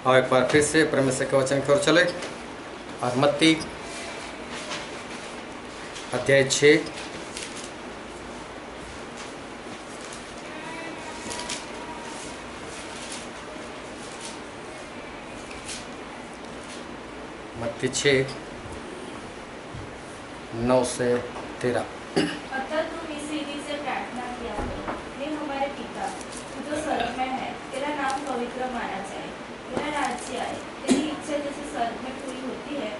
और एक बार फिर से परमेश्वर के वचन की ओर चले और मत्ती अध्याय 6 मत्ती 6 9 से 13। अतः तुम इस रीति से प्रार्थना किया करो, हे हमारे पिता जो स्वर्ग में है, तेरा नाम पवित्र माना जाए, तेरा राज्य आए, तेरी इच्छा जैसे स्वर्ग में पूरी होती है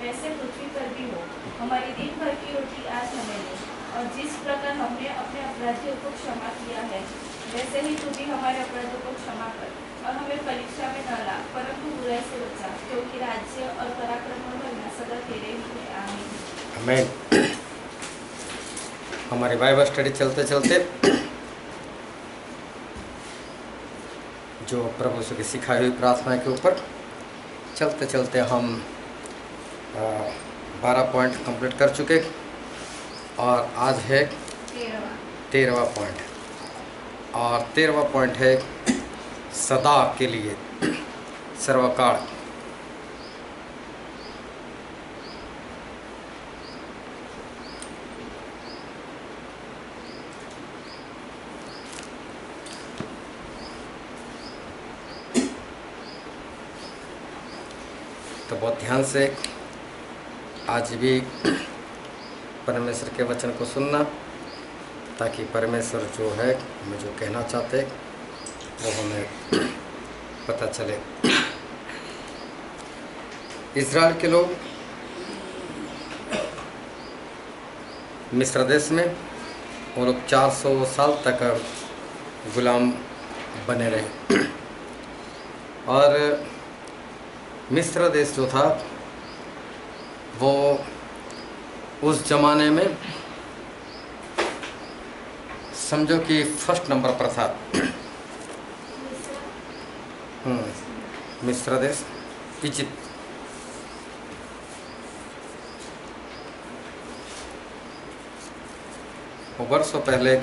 वैसे पृथ्वी पर भी हो। हमारी दिन भर की रोटी आज हमें दे, और जिस प्रकार हमने अपने अपराधियों को क्षमा किया है वैसे ही तू भी हमारे अपराधों को क्षमा कर, और हमें परीक्षा में न ला परंतु बुराई से बचा, क्योंकि राज्य और पराक्रम और महिमा सदा तेरे ही है। आमीन। हमें हमारी बाइबल स्टडी चलते चलते जो प्रभु यीशु की सिखाई हुई प्रार्थना के ऊपर चलते चलते हम 12 पॉइंट कंप्लीट कर चुके और आज है 13वां पॉइंट। और 13वां पॉइंट है सदा के लिए, सर्वकाल। तो बहुत ध्यान से आज भी परमेश्वर के वचन को सुनना, ताकि परमेश्वर जो है हमें जो कहना चाहते वो हमें पता चले। इज़राइल के लोग मिस्र देश में वो लोग 400 साल तक गुलाम बने रहे। और मिस्र देश जो था वो उस जमाने में समझो कि फर्स्ट नंबर पर था। मिस्र देश, इजिप्ट। वो वर्षों पहले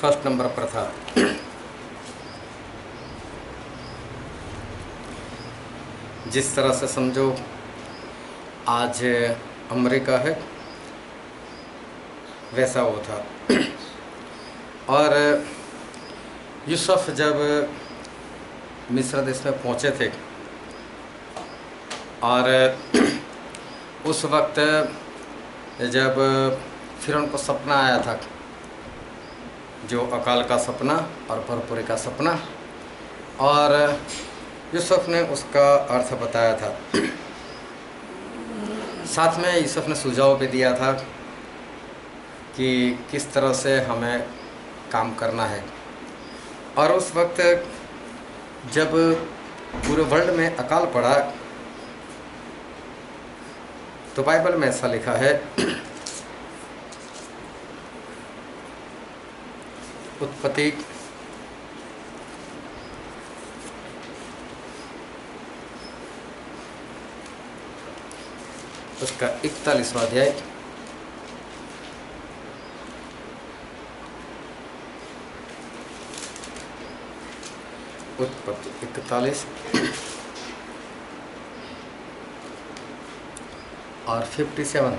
फर्स्ट नंबर पर था। जिस तरह से समझो आज अमेरिका है वैसा वो था। और यूसुफ जब मिस्र देश में पहुँचे थे और उस वक्त जब फिर उनको सपना आया था, जो अकाल का सपना और भरपूरी का सपना, और यूसुफ ने उसका अर्थ बताया था। साथ में यूसुफ ने सुझाव भी दिया था कि किस तरह से हमें काम करना है। और उस वक्त जब पूरे वर्ल्ड में अकाल पड़ा तो बाइबल में ऐसा लिखा है, उत्पत्ति उसका 41वां अध्याय उत्पत्ति 41 और 57।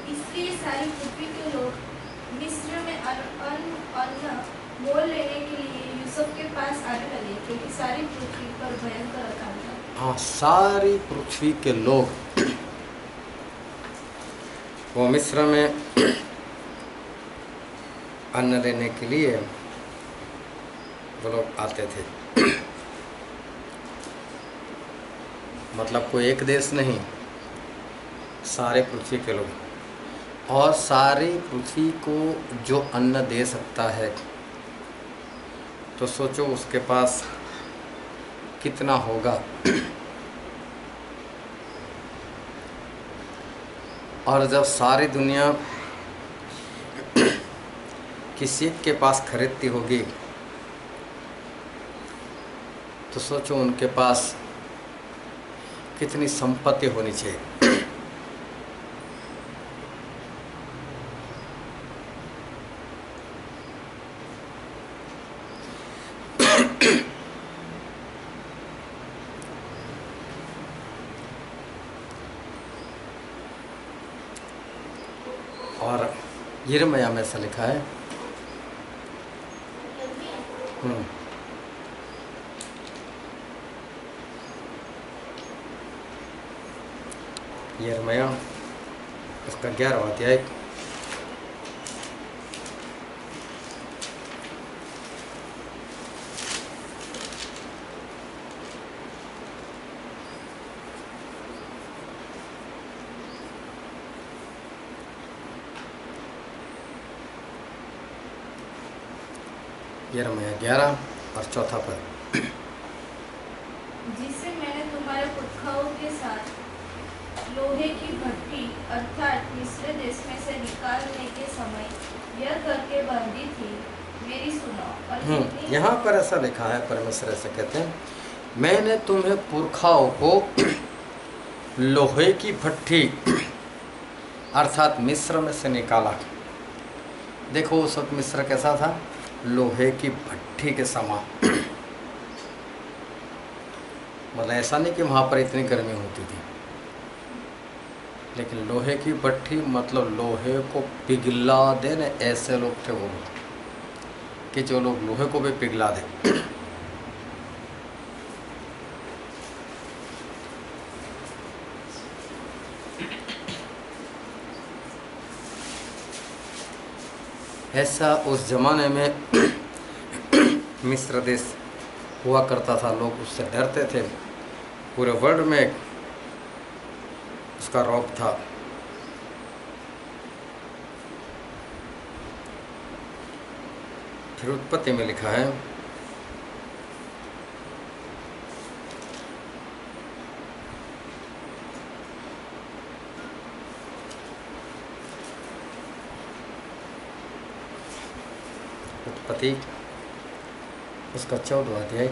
इसलिए सारी पृथ्वी के लोग मिस्र में अन्न मोल लेने के लिए यूसुफ के पास आने लगे, क्योंकि सारी पृथ्वी पर भयंकर अकाल था। हाँ, सारी पृथ्वी के लोग वो मिस्र में अन्न लेने के लिए वो लोग आते थे। मतलब कोई एक देश नहीं, सारे पृथ्वी के लोग। और सारी पृथ्वी को जो अन्न दे सकता है तो सोचो उसके पास कितना होगा। और जब सारी दुनिया किसी के पास खरीदती होगी तो सोचो उनके पास कितनी संपत्ति होनी चाहिए। और यिर्मयाह में ऐसा लिखा है। यिर्मयाह इसका 11वां अध्याय यिर्मयाह 11 और 4 पद। जिसे मैंने तुम्हारे पुरखाओं के साथ लोहे की भट्टी अर्थात मिस्र देश में से निकालने के समय यह करके बांधी थी, मेरी सुनो। और यहाँ पर ऐसा लिखा है, परमेश्वर ऐसे कहते हैं, मैंने तुम्हें पुरखाओं को लोहे की भट्टी अर्थात मिस्र में से निकाला। देखो उस वक्त मिस्र कैसा था, लोहे की भट्टी के समान। मतलब ऐसा नहीं कि वहाँ पर इतनी गर्मी होती थी, लेकिन लोहे की भट्टी मतलब लोहे को पिघला देने ऐसे लोग थे वो लोग, कि जो लोग लोहे को भी पिघला दे। ऐसा उस जमाने में मिस्र देश हुआ करता था। लोग उससे डरते थे, पूरे वर्ल्ड में उसका रौब था। फिर उत्पत्ति में लिखा है, उत्पत्ति उसका 14वां अध्याय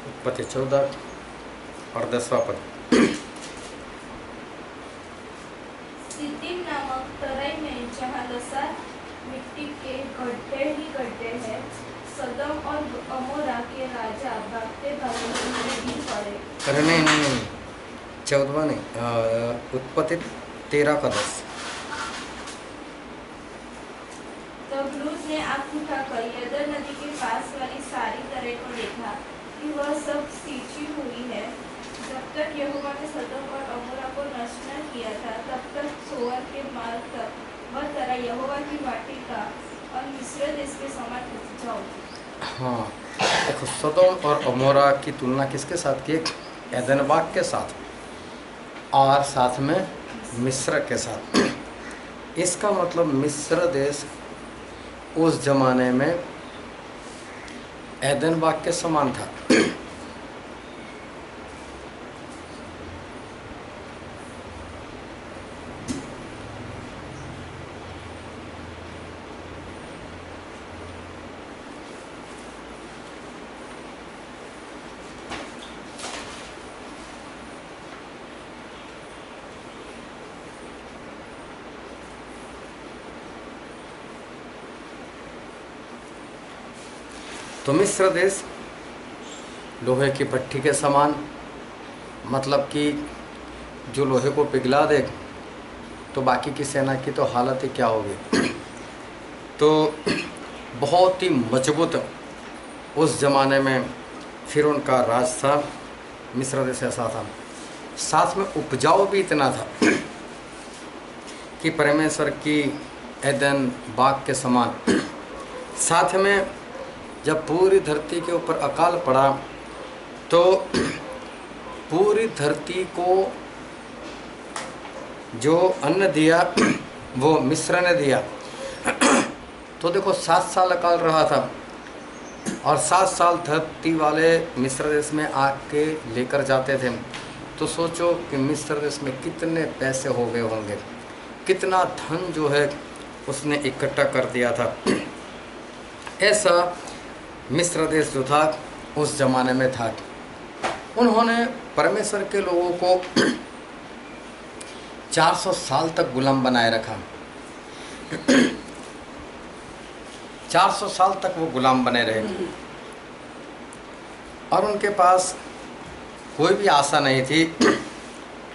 उत्पत्ति 14 और 10वां पद। सिद्दीम नामक तराई में जहाँ लसार मिट्टी के गड्ढे ही गड्ढे हैं, सदम और अमोरा के राजा भागते भागते गिर पड़े। अरे नहीं 14वां नहीं, उत्पत्ति 13 का 10। तब लूत ने आँख उठाकर यरदन नदी के पास वाली सारी तराई को देखा कि वह सब सींची हुई है। जब तक यहोवा ने सदम और अमोरा को नष्ट न किया था, तब तक सोअर के मार्ग तक वह तराई यहोवा की वाटिका और मिस्र देश के समान उपजाऊ थी। हाँ, देखो सदोम और अमोरा की तुलना किसके साथ की? एदन बाग के साथ और साथ में मिस्र के साथ। इसका मतलब मिस्र देश उस जमाने में एदन बाग के समान था। तो मिस्र देश लोहे की भट्टी के समान, मतलब कि जो लोहे को पिघला दे तो बाकी की सेना की तो हालत ही क्या होगी। तो बहुत ही मजबूत उस ज़माने में फिर उनका राज था। मिस्र देश ऐसा था, साथ में उपजाऊ भी इतना था कि परमेश्वर की एदन बाग के समान। साथ में जब पूरी धरती के ऊपर अकाल पड़ा तो पूरी धरती को जो अन्न दिया वो मिस्र ने दिया। तो देखो 7 साल अकाल रहा था और 7 साल धरती वाले मिस्र देश में आके लेकर जाते थे। तो सोचो कि मिस्र देश में कितने पैसे हो गए होंगे, कितना धन जो है उसने इकट्ठा कर दिया था। ऐसा मिस्र देश जो था उस ज़माने में था। उन्होंने परमेश्वर के लोगों को 400 साल तक गुलाम बनाए रखा। 400 साल तक वो गुलाम बने रहे और उनके पास कोई भी आशा नहीं थी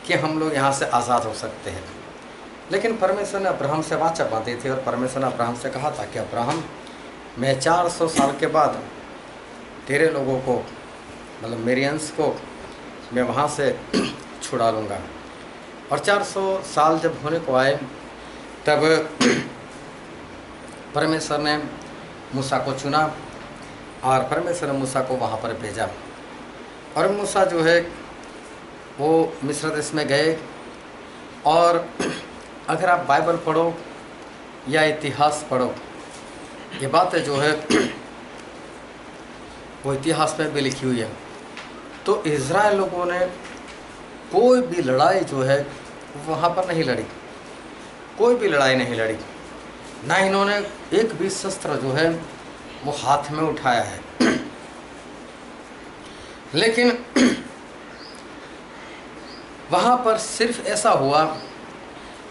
कि हम लोग यहाँ से आज़ाद हो सकते हैं। लेकिन परमेश्वर ने अब्राहम से वाचा बांधी थी और परमेश्वर ने अब्राहम से कहा था कि अब्राहम, मैं 400 साल के बाद तेरे लोगों को, मतलब मेरे अंश को, मैं वहाँ से छुड़ा लूँगा। और 400 साल जब होने को आए तब परमेश्वर ने मूसा को चुना और परमेश्वर ने मूसा को वहाँ पर भेजा। और मूसा जो है वो मिस्र देश में गए। और अगर आप बाइबल पढ़ो या इतिहास पढ़ो, ये बातें जो है वो इतिहास में भी लिखी हुई है। तो इज़राइल लोगों ने कोई भी लड़ाई जो है वहाँ पर नहीं लड़ी, कोई भी लड़ाई नहीं लड़ी, ना इन्होंने एक भी शस्त्र जो है वो हाथ में उठाया है। लेकिन वहाँ पर सिर्फ ऐसा हुआ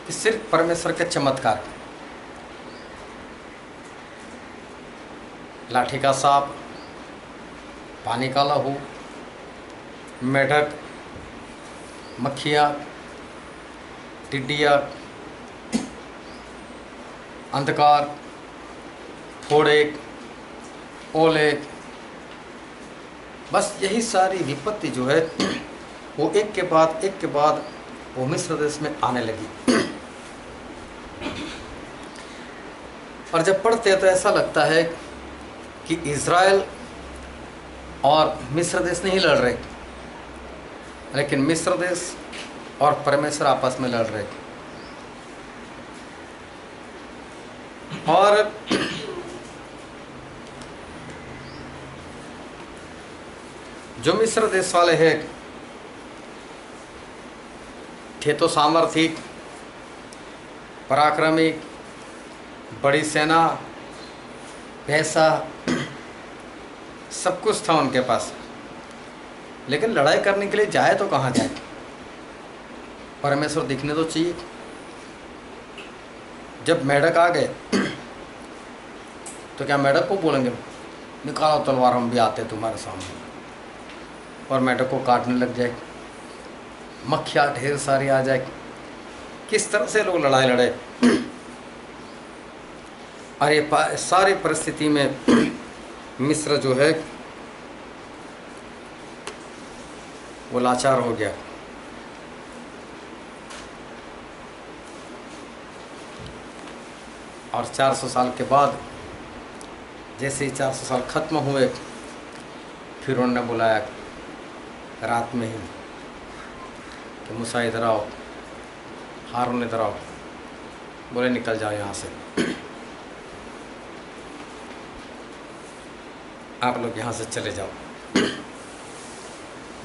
कि सिर्फ परमेश्वर के चमत्कार, लाठी का सांप, पानी का लहू, मेढक, मक्खियाँ, टिड्डियाँ, अंधकार, फोड़े, ओले, बस यही सारी विपत्ति जो है वो एक के बाद वो मिस्र देश में आने लगी। और जब पढ़ते हैं तो ऐसा लगता है कि इज़राइल और मिस्र देश नहीं लड़ रहे, लेकिन मिस्र देश और परमेश्वर आपस में लड़ रहे। और जो मिस्र देश वाले हैं थे तो सामर्थी, पराक्रमी, बड़ी सेना, पैसा, सब कुछ था उनके पास। लेकिन लड़ाई करने के लिए जाए तो कहाँ जाए? परमेश्वर दिखने तो चाहिए। जब मेढक आ गए तो क्या मेढक को बोलेंगे निकालो तलवार, हम भी आते तुम्हारे सामने, और मेढक को काटने लग जाए, मक्खियाँ ढेर सारी आ जाए? किस तरह से लोग लड़ाई लड़े। और ये सारी परिस्थिति में मिस्र जो है वो लाचार हो गया। और 400 साल के बाद जैसे ही 400 साल खत्म हुए, फिर उन्होंने बुलाया रात में ही कि मूसा इधर आओ, हारून इधर आओ। बोले निकल जाओ यहाँ से, आप लोग यहाँ से चले जाओ।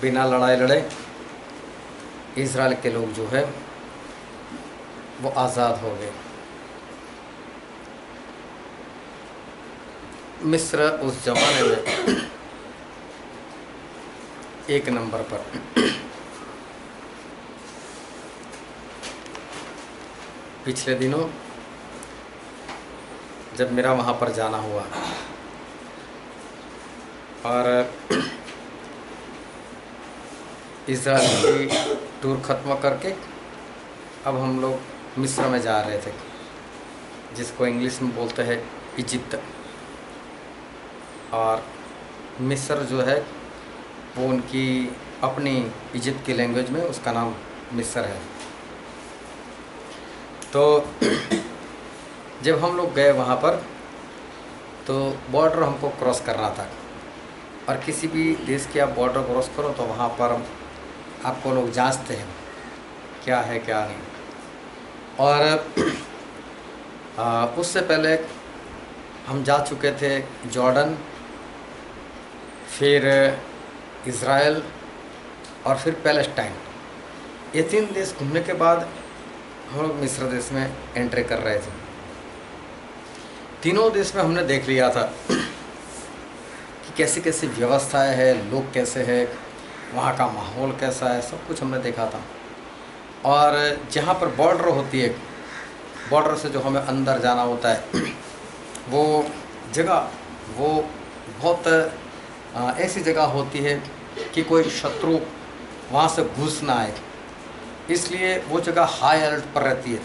बिना लड़ाई लड़े इज़राइल के लोग जो है वो आज़ाद हो गए। मिस्र उस ज़माने में एक नंबर पर। पिछले दिनों जब मेरा वहाँ पर जाना हुआ और इज़राइल की टूर ख़त्म करके अब हम लोग मिस्र में जा रहे थे, जिसको इंग्लिश में बोलते हैं इजिप्ट। और मिस्र जो है वो उनकी अपनी इजिप्ट की लैंग्वेज में उसका नाम मिस्र है। तो जब हम लोग गए वहाँ पर तो बॉर्डर हमको क्रॉस करना था। और किसी भी देश की आप बॉर्डर क्रॉस करो तो वहाँ पर आपको लोग जांचते हैं क्या है क्या नहीं। और उससे पहले हम जा चुके थे जॉर्डन, फिर इज़राइल और फिर पैलेस्टाइन। ये 3 देश घूमने के बाद हम लोग मिस्र देश में एंट्री कर रहे थे। तीनों देश में हमने देख लिया था कि कैसी कैसी व्यवस्थाएं है, लोग कैसे हैं, वहाँ का माहौल कैसा है, सब कुछ हमने देखा था। और जहाँ पर बॉर्डर होती है, बॉर्डर से जो हमें अंदर जाना होता है, वो जगह वो बहुत ऐसी जगह होती है कि कोई शत्रु वहाँ से घुस ना आए, इसलिए वो जगह हाई अलर्ट पर रहती है।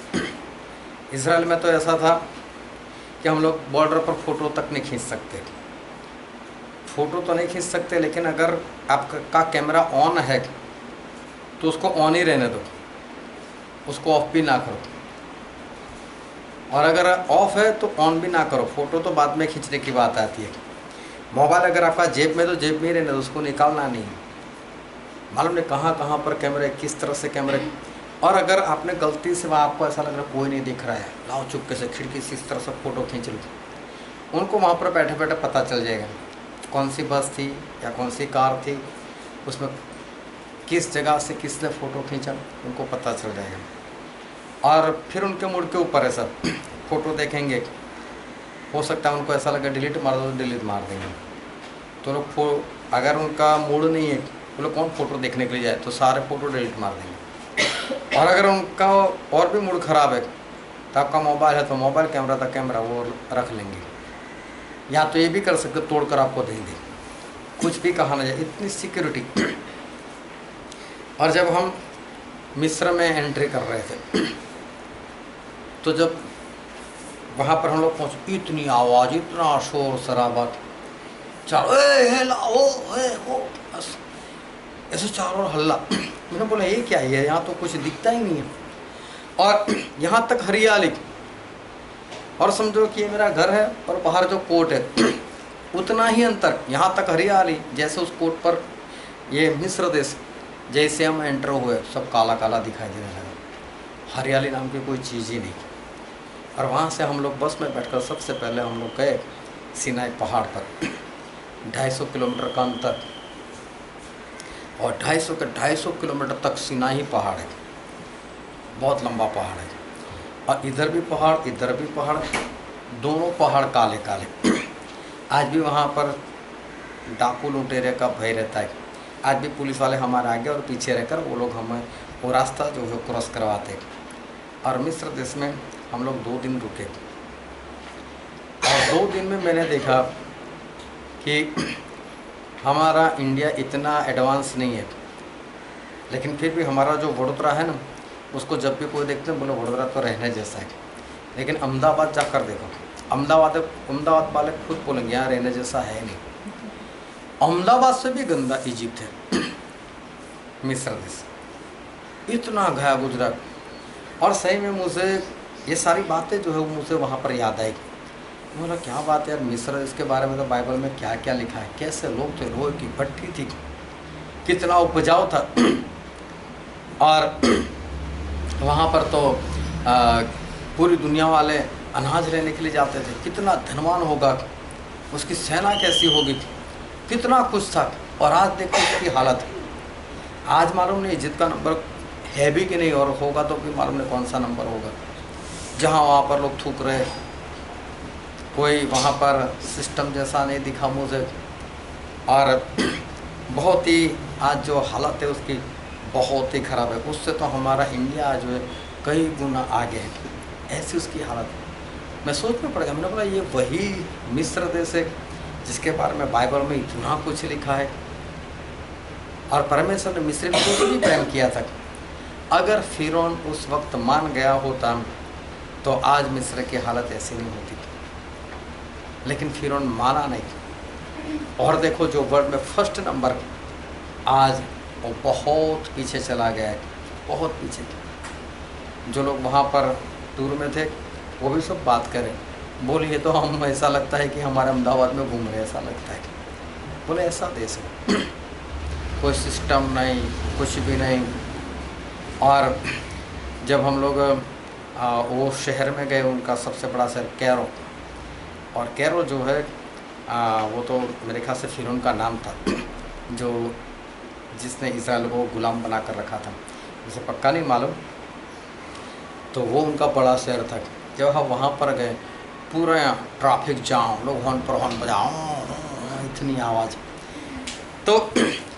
इजराइल में तो ऐसा था कि हम लोग बॉर्डर पर फ़ोटो तक नहीं खींच सकते। फ़ोटो तो नहीं खींच सकते, लेकिन अगर आपका कैमरा ऑन है तो उसको ऑन ही रहने दो, उसको ऑफ भी ना करो। और अगर ऑफ है तो ऑन भी ना करो। फ़ोटो तो बाद में खींचने की बात आती है। मोबाइल अगर आपका जेब में तो जेब में ही रहने दो, उसको निकालना नहीं। मालूम नहीं कहाँ कहाँ पर कैमरे, किस तरह से कैमरे। और अगर आपने गलती से वहाँ आपको ऐसा लग रहा है कोई नहीं दिख रहा है, लाओ चुपके से खिड़की से इस तरह से फ़ोटो खींच लो, उनको वहाँ पर बैठे बैठे पता चल जाएगा कौन सी बस थी या कौन सी कार थी, उसमें किस जगह से किसने फ़ोटो खींचा, उनको पता चल जाएगा। और फिर उनके मूड के ऊपर है सब। फ़ोटो देखेंगे, हो सकता है उनको ऐसा लगे डिलीट मार दो तो डिलीट मार देंगे। तो लोग अगर उनका मूड नहीं है, वो लोग कौन फ़ोटो देखने के लिए जाए, तो सारे फ़ोटो डिलीट मार देंगे। और अगर उनका और भी मूड ख़राब है तो आपका मोबाइल है तो मोबाइल, कैमरा था कैमरा, वो रख लेंगे। या तो ये भी कर सकते, तोड़ कर आपको देंगे, कुछ भी कहा ना जाए, इतनी सिक्योरिटी। और जब हम मिस्र में एंट्री कर रहे थे तो जब वहाँ पर हम लोग पहुँचे, इतनी आवाज़, इतना शोर शराबा, चारों लाओ हो, बस ऐसे चारों हल्ला। मैंने बोला ये क्या है, यहाँ तो कुछ दिखता ही नहीं है, और यहाँ तक हरियाली, और समझो कि ये मेरा घर है और बाहर जो कोर्ट है उतना ही अंतर, यहाँ तक हरियाली। जैसे उस कोर्ट पर ये मिस्र देश, जैसे हम एंटर हुए सब काला काला दिखाई देने लगा, हरियाली नाम की कोई चीज़ ही नहीं। और वहाँ से हम लोग बस में बैठकर सबसे पहले हम लोग गए सिनाई पहाड़ पर, 250 किलोमीटर का अंतर, और 250 किलोमीटर तक सिनाई पहाड़ है, बहुत लंबा पहाड़ है। और इधर भी पहाड़, इधर भी पहाड़, दोनों पहाड़ काले काले। आज भी वहाँ पर डाकू लुटेरे का भय रहता है। आज भी पुलिस वाले हमारे आगे और पीछे रहकर वो लोग हमें वो रास्ता जो है क्रॉस करवाते। और मिस्र देश में हम लोग 2 दिन रुके, और 2 दिन में मैंने देखा कि हमारा इंडिया इतना एडवांस नहीं है, लेकिन फिर भी हमारा जो वडोदरा है ना, उसको जब भी कोई देखते हैं बोले वडोदरा तो रहने जैसा है। लेकिन अहमदाबाद जाकर देखो, अहमदाबाद वाले खुद बोलेंगे यहाँ रहने जैसा है नहीं। अहमदाबाद से भी गंदा इजिप्ट है मिस्र देश, इतना गया गुजरा। और सही में मुझे ये सारी बातें जो है मुझे वहाँ पर याद आई। बोला क्या बात है यार, मिस्र इसके बारे में तो बाइबल में क्या क्या लिखा है, कैसे लोग थे, लोहे की भट्टी थी, कितना उपजाऊ था। और वहाँ पर तो पूरी दुनिया वाले अनाज लेने के लिए जाते थे, कितना धनवान होगा, उसकी सेना कैसी होगी, कितना कुछ था। और आज देखो उसकी हालत, आज मालूम नहीं इज्जत का नंबर है भी कि नहीं, और होगा तो भी मालूम नहीं कौन सा नंबर होगा। जहाँ वहाँ पर लोग थूक रहे, कोई वहाँ पर सिस्टम जैसा नहीं दिखा मुझे। और बहुत ही आज जो हालत है उसकी बहुत ही ख़राब है, उससे तो हमारा इंडिया जो है कई गुना आगे है, ऐसी उसकी हालत है। मैं सोच में पड़ गया, मैंने बोला ये वही मिस्र देश है जिसके बारे में बाइबल में इतना कुछ लिखा है। और परमेश्वर ने मिस्र को भी प्रेम किया था। अगर फिरौन उस वक्त मान गया होता तो आज मिस्र की हालत ऐसी नहीं होती, लेकिन फिरौन माना नहीं। और देखो जो वर्ल्ड में फर्स्ट नंबर आज वो बहुत पीछे चला गया है, बहुत पीछे। जो लोग वहाँ पर टूर में थे वो भी सब बात करें, बोलिए तो हम ऐसा लगता है कि हमारे अहमदाबाद में घूम रहे, ऐसा लगता है। बोले ऐसा देश है, कोई सिस्टम नहीं, कुछ भी नहीं। और जब हम लोग वो शहर में गए, उनका सबसे बड़ा शहर कैरो, और कैरो जो है वो तो मेरे ख्याल से फिरौन का नाम था जो जिसने इजराइल को गुलाम बना कर रखा था, मुझे पक्का नहीं मालूम। तो वो उनका बड़ा शहर था। जब हम वहाँ पर गए, पूरा ट्रैफिक जाम, लोग हॉर्न पर हॉर्न बजाओ, इतनी आवाज़। तो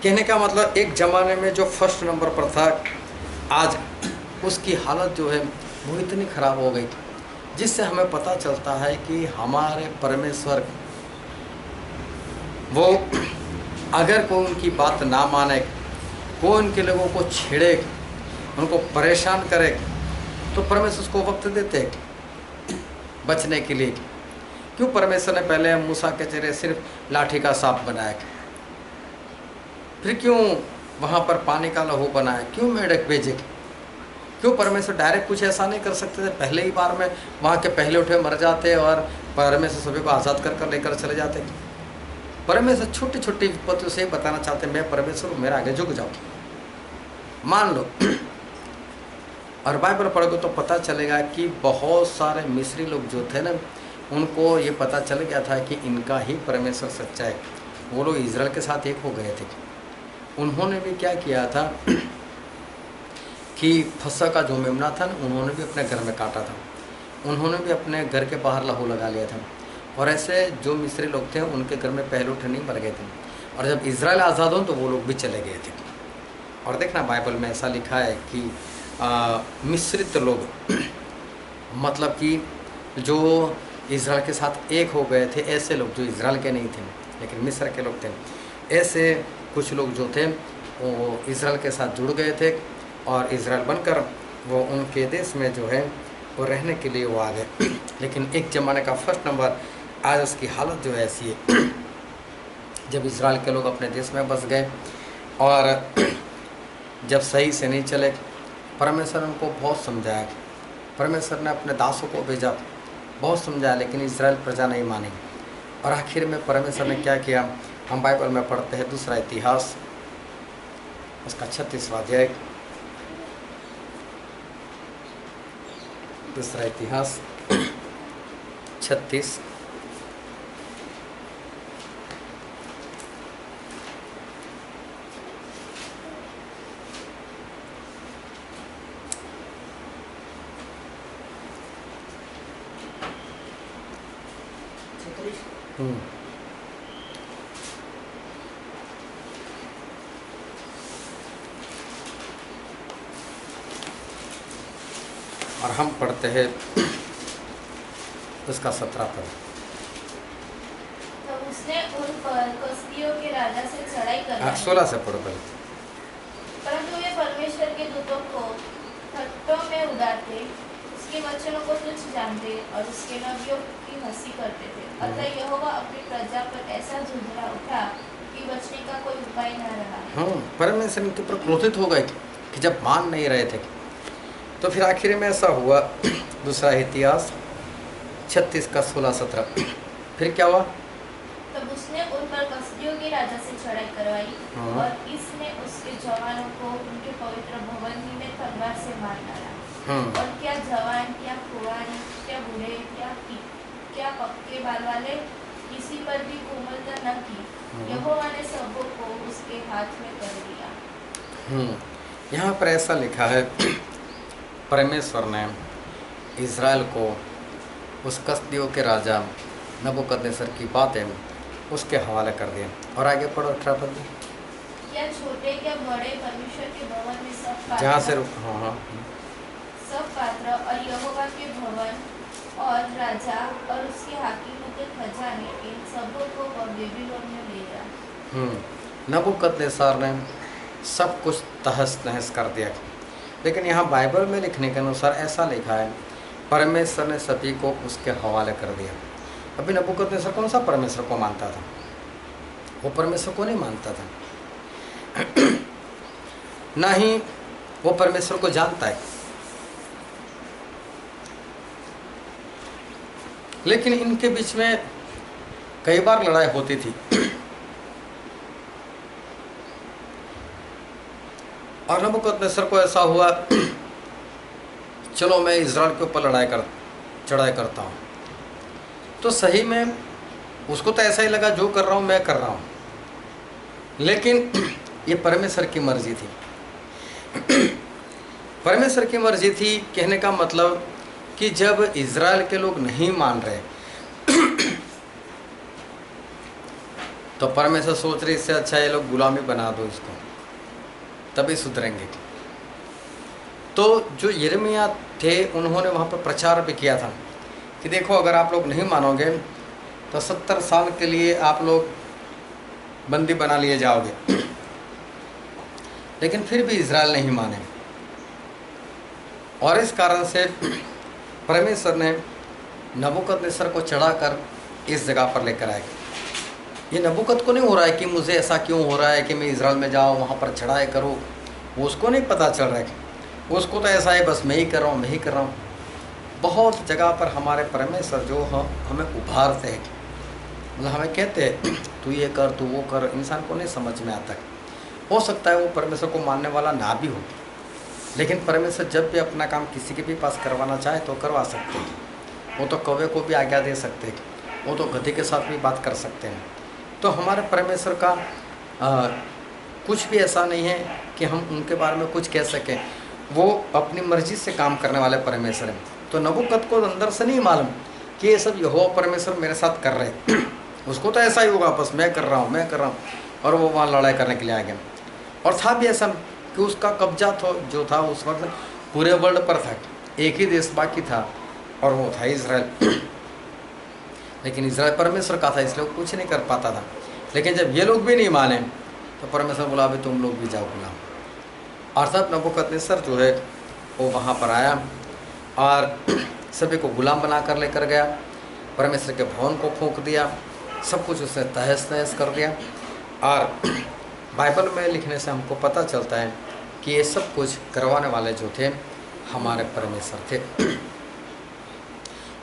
कहने का मतलब एक ज़माने में जो फर्स्ट नंबर पर था, आज उसकी हालत जो है वो इतनी ख़राब हो गई, जिससे हमें पता चलता है कि हमारे परमेश्वर वो अगर कोई उनकी बात ना माने, कोई उनके लोगों को छेड़े, उनको परेशान करे, तो परमेश्वर उसको वक्त देते बचने के लिए। क्यों परमेश्वर ने पहले मूसा के चेहरे सिर्फ लाठी का सांप बनाया, फिर क्यों वहाँ पर पानी का लहू बनाया, क्यों मेढक भेजे? क्यों परमेश्वर डायरेक्ट कुछ ऐसा नहीं कर सकते थे? पहले ही बार में वहाँ के पहले उठे मर जाते और परमेश्वर सभी को आज़ाद कर कर लेकर चले जाते। परमेश्वर छोटी छोटी विपत्तियों से बताना चाहते मैं परमेश्वर हूँ, मेरा आगे झुक जाओ, मान लो। और बाइबल पढ़ोगे तो पता चलेगा कि बहुत सारे मिस्री लोग जो थे ना, उनको ये पता चल गया था कि इनका ही परमेश्वर सच्चा है। वो लोग इज़राइल के साथ एक हो गए थे। उन्होंने भी क्या किया था कि फसह का जो मेमना था ना, उन्होंने भी अपने घर में काटा था, उन्होंने भी अपने घर के बाहर लहू लगा लिया था। और ऐसे जो मिस्री लोग थे उनके घर में पहले उठे नहीं मर गए थे। और जब इज़राइल आज़ाद हो तो वो लोग भी चले गए थे। और देखना बाइबल में ऐसा लिखा है कि मिश्रित लोग मतलब कि जो इज़राइल के साथ एक हो गए थे, ऐसे लोग जो इज़राइल के नहीं थे लेकिन मिस्र के लोग थे, ऐसे कुछ लोग जो थे वो इज़राइल के साथ जुड़ गए थे और इज़राइल बनकर वो उनके देश में जो है वो रहने के लिए वो आ गए। लेकिन एक ज़माने का फर्स्ट नंबर आज उसकी हालत जो है ऐसी है, जब इज़राइल के लोग अपने देश में बस गए और जब सही से नहीं चले, परमेश्वर ने उनको बहुत समझाया, परमेश्वर ने अपने दासों को भेजा, बहुत समझाया, लेकिन इज़राइल प्रजा नहीं मानी। और आखिर में परमेश्वर ने क्या किया, हम बाइबल में पढ़ते हैं दूसरा इतिहास उसका 36वां अध्याय, दूसरा इतिहास 36 और हम पढ़ते हैं उसका 17 पद। तब उसने उन पर कसदियों के राजा से चढ़ाई करवाई। 16 से पढ़ो पहले। परंतु वे परमेश्वर के दूतों को ठट्ठों में उड़ाते, उसके वचनों को तुच्छ जानते और उसके नबियों की हंसी करते थे। अतः यहोवा अपनी प्रजा पर ऐसा झुंझला उठा कि बचने का कोई उपाय न रहा। परमेश्वर इनके ऊपर क्रोधित हो गए कि जब मान नहीं रहे थे, तो फिर आखिर में ऐसा हुआ। दूसरा इतिहास 36 का 16-17 फिर क्या हुआ? तब उसने उन पर कसदियों के राजा से चढ़ाई करवाई और इसने उसके जवानों को उनके पवित्र भवन ही में तलवार से मार डाला। और क्या जवान, क्या कुंवारी, क्या बूढ़े, क्या पक्के बाल वाले, किसी पर भी कोमलता न की। यहोवा ने सबों को उसके हाथ में कर दिया। यहाँ पर ऐसा लिखा है, परमेश्वर ने इज़राइल को उस कसदियों के राजा नबूकदनेस्सर की बातें उसके हवाले कर दिए। और आगे पढ़ो 18 पद। क्या छोटे क्या बड़े परमेश्वर के भवन में सब पात्र, जहाँ से सब पात्र और यहोवा के भवन और राजा और उसके हाकिमों के खजाने, इन सबों को वह बेबीलोन में ले जा। नबूकदनेस्सर ने सब कुछ तहस नहस कर दिया। लेकिन यहाँ बाइबल में लिखने के अनुसार ऐसा लिखा है, परमेश्वर ने सभी को उसके हवाले कर दिया। अभी नबूकदनेस्सर कौन सा परमेश्वर को मानता था? वो परमेश्वर को नहीं मानता था, ना ही वो परमेश्वर को जानता है। लेकिन इनके बीच में कई बार लड़ाई होती थी और नबूकदनेस्सर को ऐसा हुआ, चलो मैं इज़राइल के ऊपर चढ़ाई करता हूँ। तो सही में उसको तो ऐसा ही लगा, जो कर रहा हूँ मैं कर रहा हूँ, लेकिन ये परमेश्वर की मर्जी थी। परमेश्वर की मर्जी थी कहने का मतलब कि जब इज़राइल के लोग नहीं मान रहे तो परमेश्वर सोच रहे इससे अच्छा ये लोग गुलामी बना दो इसको, तभी सुधरेंगे। तो जो यिर्मयाह थे उन्होंने वहाँ पर प्रचार भी किया था कि देखो अगर आप लोग नहीं मानोगे तो 70 साल के लिए आप लोग बंदी बना लिए जाओगे। लेकिन फिर भी इज़राइल नहीं माने, और इस कारण से परमेश्वर ने नबूकदनेस्सर को चढ़ाकर इस जगह पर लेकर आए। ये नबूकद को नहीं हो रहा है कि मुझे ऐसा क्यों हो रहा है कि मैं इज़राइल में जाऊँ वहाँ पर चढ़ाई करूँ, उसको नहीं पता चल रहा है। उसको तो ऐसा है बस मैं ही कर रहा हूँ, मैं ही कर रहा हूँ। बहुत जगह पर हमारे परमेश्वर जो हमें उभारते हैं, मतलब हमें कहते हैं तू ये कर तू वो कर, इंसान को नहीं समझ में आता। हो सकता है वो परमेश्वर को मानने वाला ना भी हो, लेकिन परमेश्वर जब भी अपना काम किसी के भी पास करवाना चाहे तो करवा सकते हैं। वो तो कौवे को भी आज्ञा दे सकते हैं, वो तो गधे के साथ भी बात कर सकते हैं। तो हमारे परमेश्वर का कुछ भी ऐसा नहीं है कि हम उनके बारे में कुछ कह सकें। वो अपनी मर्जी से काम करने वाले परमेश्वर हैं। तो नबूकद को अंदर से नहीं मालूम कि ये सब यहोवा परमेश्वर मेरे साथ कर रहे हैं। उसको तो ऐसा ही होगा बस मैं कर रहा हूँ, मैं कर रहा हूँ, और वो वहाँ लड़ाई करने के लिए आ गया। और था भी ऐसा कि उसका कब्जा तो जो था उस वक्त पूरे वर्ल्ड पर था, एक ही देश बाकी था और वो था इज़राइल। लेकिन इज़राइल परमेश्वर का था इसलिए वो कुछ नहीं कर पाता था। लेकिन जब ये लोग भी नहीं माने तो परमेश्वर बोला अभी तुम लोग भी जाओ गुलाम। और तब नबूकदनेस्सर जो है वो वहाँ पर आया और सभी को गुलाम बना कर लेकर गया। परमेश्वर के भवन को फूंक दिया, सब कुछ उसने तहस नहस कर दिया। और बाइबल में लिखने से हमको पता चलता है कि ये सब कुछ करवाने वाले जो थे हमारे परमेश्वर थे।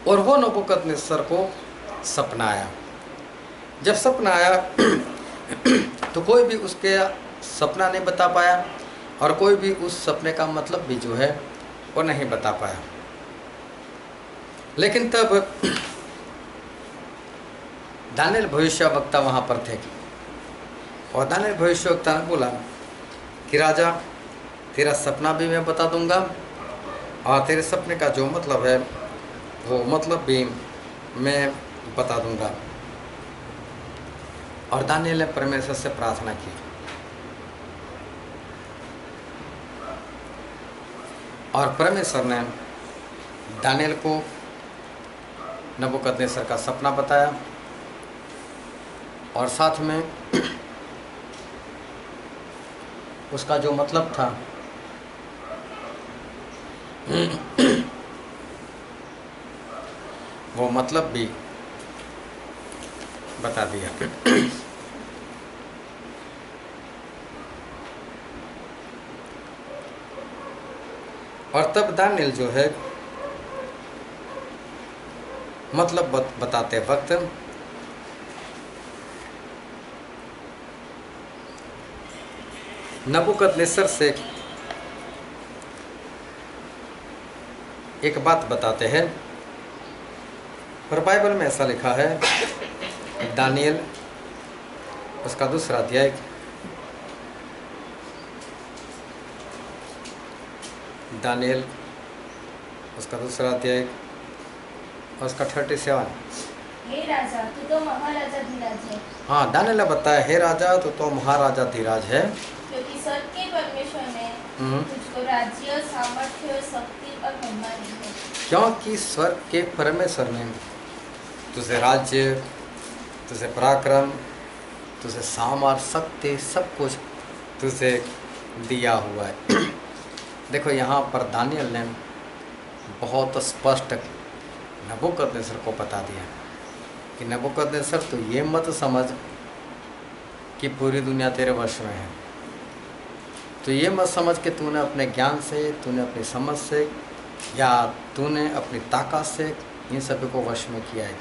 और वो नबूकदनेस्सर को सपना आया। जब सपना आया तो कोई भी उसके सपना नहीं बता पाया और कोई भी उस सपने का मतलब भी जो है वो नहीं बता पाया। लेकिन तब दानिएल भविष्यवक्ता वहाँ पर थे और दानिएल भविष्यवक्ता ने बोला कि राजा तेरा सपना भी मैं बता दूंगा और तेरे सपने का जो मतलब है वो मतलब भी मैं बता दूंगा। और दानिएल ने परमेश्वर से प्रार्थना की और परमेश्वर ने दानिएल को नबूकदनेस्सर का सपना बताया और साथ में उसका जो मतलब था वो मतलब भी बता दिया। और तब दानिएल जो है मतलब बताते वक्त नबूकदनेस्सर से एक बात बताते हैं। और बाइबल में ऐसा लिखा है, दानिएल उसका 2 अध्याय दानिएल उसका 2 अध्याय और उसका 37। हे राजा तू तो महाराजा धीराज है। हाँ, दानिएल ने बताया हे राजा तो महाराजा धीराज है, क्योंकि स्वर्ग के परमेश्वर ने तुझको राज्य, सामर्थ्य, शक्ति और महिमा दी है। क्योंकि स्वर्ग के परमेश्वर ने तुझे राज्य, तुझे पराक्रम, तुझे सामर्थ्य, शक्ति, सब कुछ तुझे दिया हुआ है। देखो यहाँ पर दानिएल ने बहुत स्पष्ट नबूकदनेस्सर को बता दिया कि नबूकदनेस्सर तो ये मत समझ कि पूरी दुनिया तेरे वश में है। तो ये मत समझ कि तूने अपने ज्ञान से, तूने अपनी समझ से या तूने अपनी ताकत से इन सभी को वश में किया है।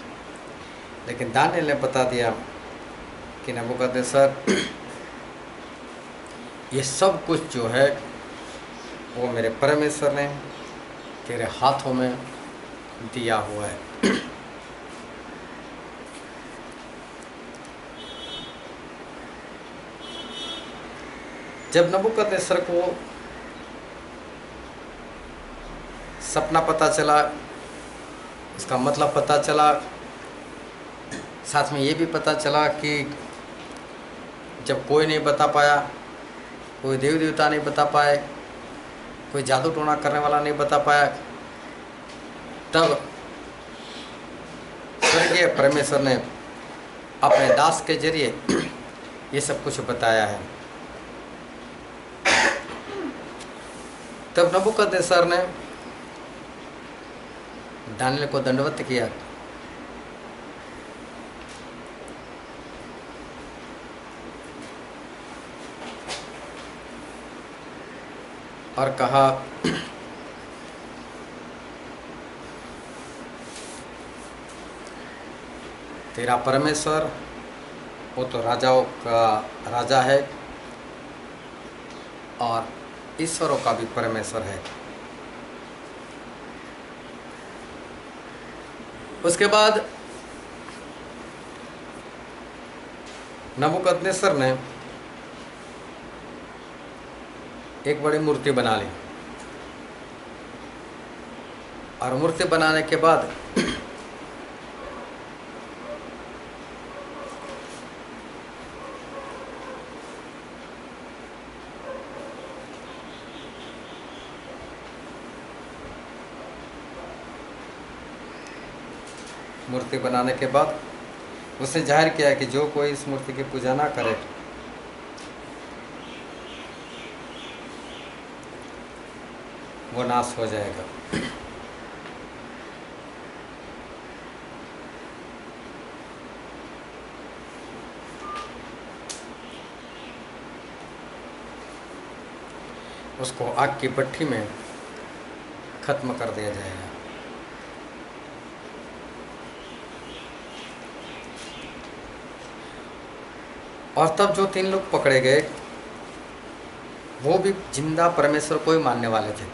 लेकिन दानिएल ने बता दिया कि नबूकदनेस्सर ये सब कुछ जो है वो मेरे परमेश्वर ने तेरे हाथों में दिया हुआ है। जब नबूकदनेस्सर को सपना पता चला, उसका मतलब पता चला, साथ में ये भी पता चला कि जब कोई नहीं बता पाया, कोई देवी देवता नहीं बता पाए, कोई जादू टोना करने वाला नहीं बता पाया, तब स्वर्गीय परमेश्वर ने अपने दास के जरिए ये सब कुछ बताया है। तब नबूकदनेस्सर ने दानियेल को दंडवत किया और कहा, तेरा परमेश्वर वो तो राजाओं का राजा है और ईश्वरों का भी परमेश्वर है। उसके बाद नबूकदनेस्सर ने एक बड़ी मूर्ति बना ली और मूर्ति बनाने के बाद उसने जाहिर किया कि जो कोई इस मूर्ति की पूजा ना करे वो नाश हो जाएगा। उसको आग की भट्ठी में खत्म कर दिया जाएगा। और तब जो 3 लोग पकड़े गए वो भी जिंदा परमेश्वर को ही मानने वाले थे।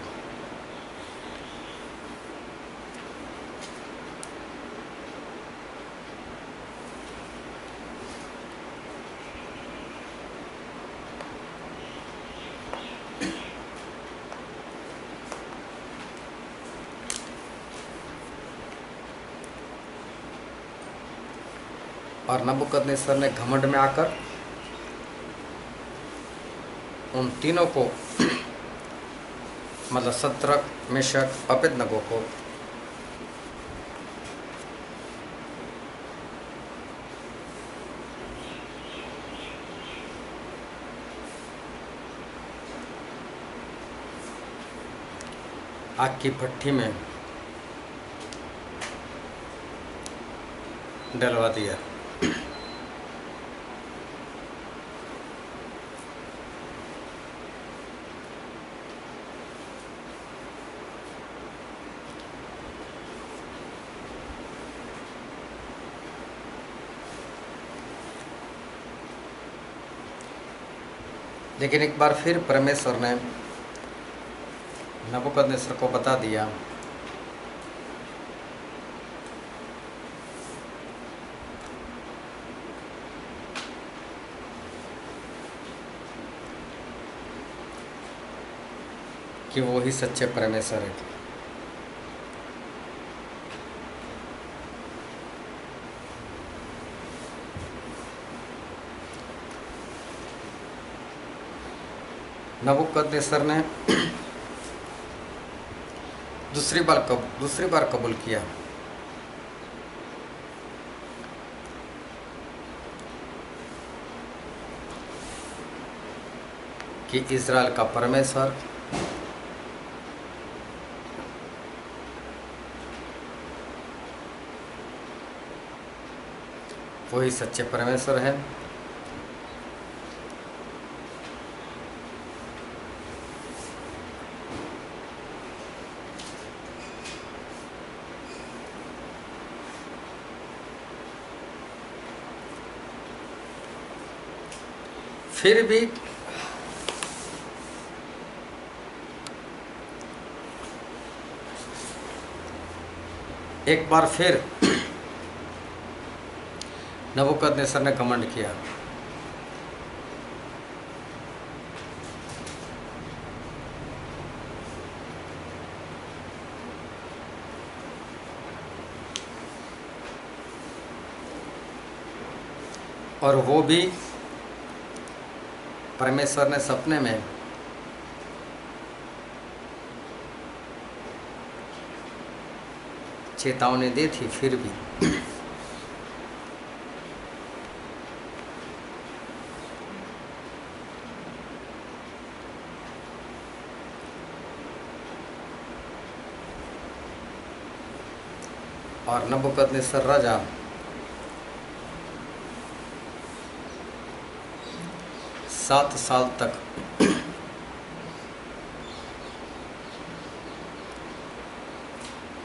और नबूकदनेस्सर ने घमंड में आकर उन तीनों को मतलब शद्रक, मेशक, अबेदनगो को आग की भट्ठी में डलवा दिया। लेकिन एक बार फिर परमेश्वर ने नबूकदनेस्सर को बता दिया कि वो ही सच्चे परमेश्वर है। नबूकदनेस्सर ने दूसरी बार कबूल किया कि इज़राइल का परमेश्वर वही सच्चे परमेश्वर है। फिर भी एक बार फिर नबूकदनेस्सर ने घमंड किया और वो भी परमेश्वर ने सपने में चेतावनी दी थी, फिर भी और नबूकदनेस्सर राजा 7 साल तक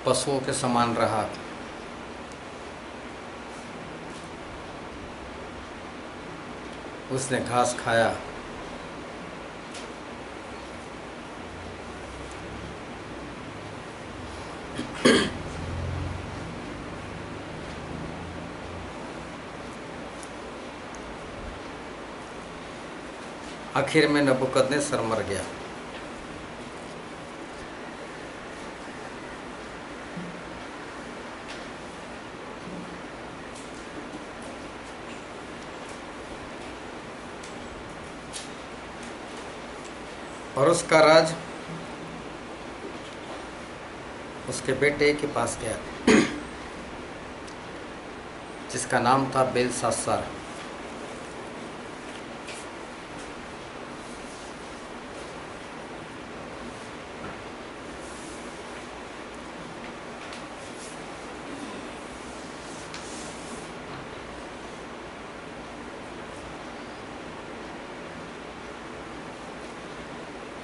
पशुओं के समान रहा। उसने घास खाया, आखिर में नबूकदनेस्सर मर गया। और उसका राज उसके बेटे के पास गया, जिसका नाम था बेलशास्सर।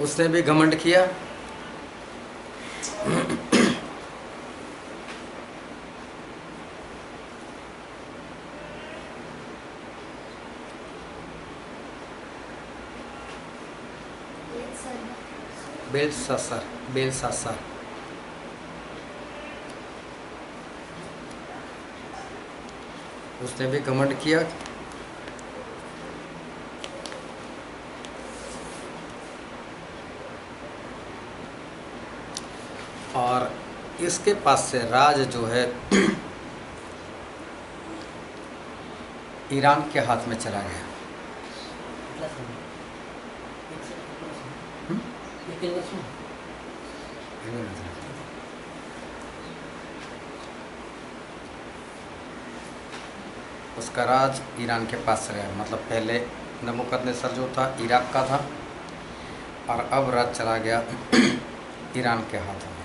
उसने भी घमंड किया, बेलशास्सर उसने भी घमंड किया और इसके पास से राज जो है ईरान के हाथ में चला गया। उसका राज ईरान के पास रहा। मतलब पहले नबूकदनेस्सर जो था इराक का था और अब राज चला गया ईरान के हाथों में।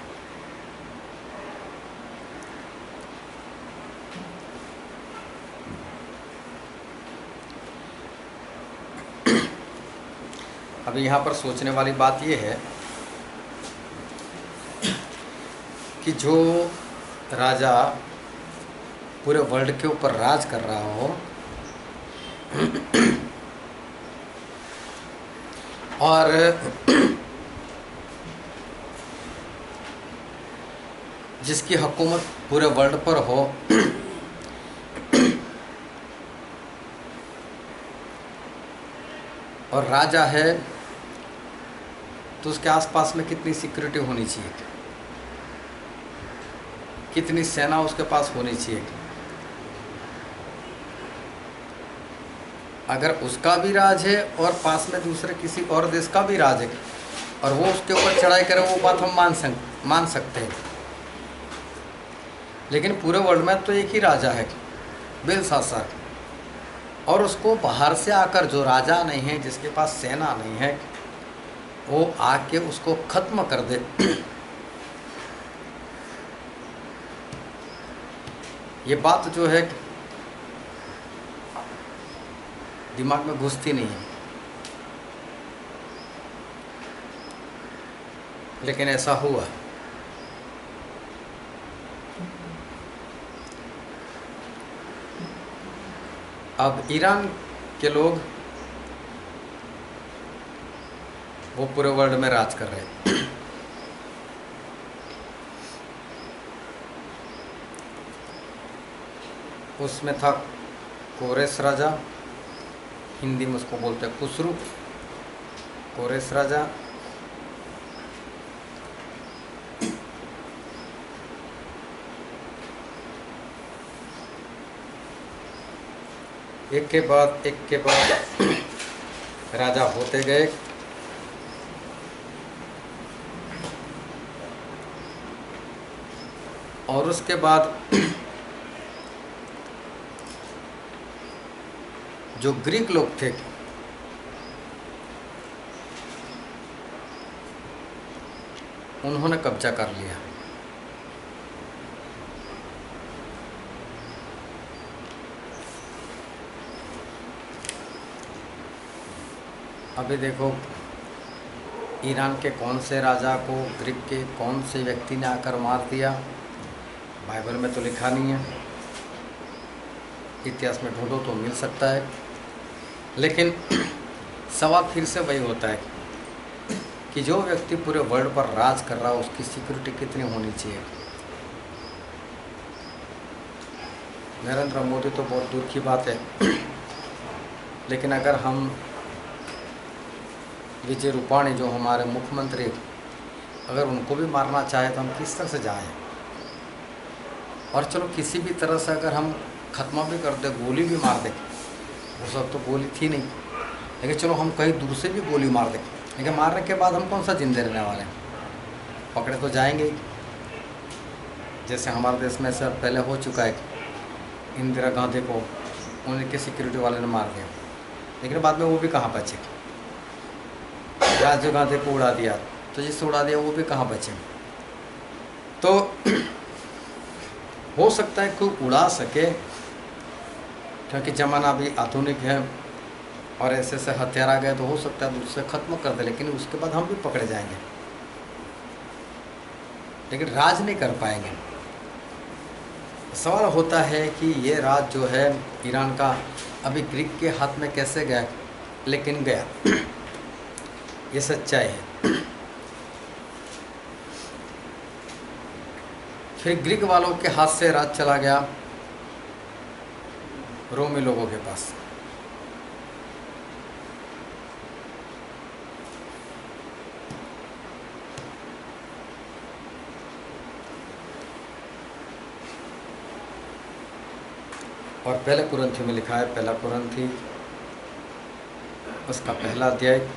अभी यहाँ पर सोचने वाली बात यह है कि जो राजा पूरे वर्ल्ड के ऊपर राज कर रहा हो और जिसकी हुकूमत पूरे वर्ल्ड पर हो और राजा है, तो उसके आसपास में कितनी सिक्योरिटी होनी चाहिए, कितनी सेना उसके पास होनी चाहिए। अगर उसका भी राज है और पास में दूसरे किसी और देश का भी राज है और वो उसके ऊपर चढ़ाई करे, वो बात हम मान सकते हैं। लेकिन पूरे वर्ल्ड में तो एक ही राजा है, बेलशास्सर, और उसको बाहर से आकर जो राजा नहीं है, जिसके पास सेना नहीं है, वो आके उसको खत्म कर दे। ये बात जो है दिमाग में घुसती नहीं है, लेकिन ऐसा हुआ। अब ईरान के लोग वो पूरे वर्ल्ड में राज कर रहे हैं। उसमें था कोरेश राजा, हिंदी में उसको बोलते हैं खुसरू। कोरेश राजा, एक के बाद राजा होते गए। और उसके बाद जो ग्रीक लोग थे उन्होंने कब्जा कर लिया। अभी देखो ईरान के कौन से राजा को ग्रीक के कौन से व्यक्ति ने आकर मार दिया, बाइबल में तो लिखा नहीं है, इतिहास में ढूंढो तो मिल सकता है। लेकिन सवाल फिर से वही होता है कि जो व्यक्ति पूरे वर्ल्ड पर राज कर रहा है उसकी सिक्योरिटी कितनी होनी चाहिए। नरेंद्र मोदी तो बहुत दूर की बात है, लेकिन अगर हम विजय रूपाणी जो हमारे मुख्यमंत्री, अगर उनको भी मारना चाहे तो हम किस तरह से जाएं। और चलो किसी भी तरह से अगर हम खत्म भी कर दे, गोली भी मार दें, वो सब तो गोली थी नहीं, लेकिन चलो हम कहीं दूर से भी गोली मार दें, लेकिन मारने के बाद हम कौन सा जिंदे रहने वाले हैं, पकड़े तो जाएंगे ही। जैसे हमारे देश में सर पहले हो चुका है, इंदिरा गांधी को उनके सिक्योरिटी वाले ने मार दिया, लेकिन बाद में वो भी कहाँ बचे। राजीव गांधी को उड़ा दिया, तो जिससे उड़ा दिया वो भी कहाँ बचे। तो हो सकता है कोई उड़ा सके, क्योंकि ज़माना भी आधुनिक है और ऐसे ऐसे हथियार आ गए, तो हो सकता है उससे ख़त्म कर दे, लेकिन उसके बाद हम भी पकड़े जाएंगे, लेकिन राज नहीं कर पाएंगे। सवाल होता है कि ये राज जो है ईरान का अभी ग्रीक के हाथ में कैसे गया, लेकिन गया, ये सच्चाई है। फिर ग्रीक वालों के हाथ से राज चला गया रोमी लोगों के पास। और पहले कुरंथी में लिखा है, पहला कुरंथी उसका पहला अध्याय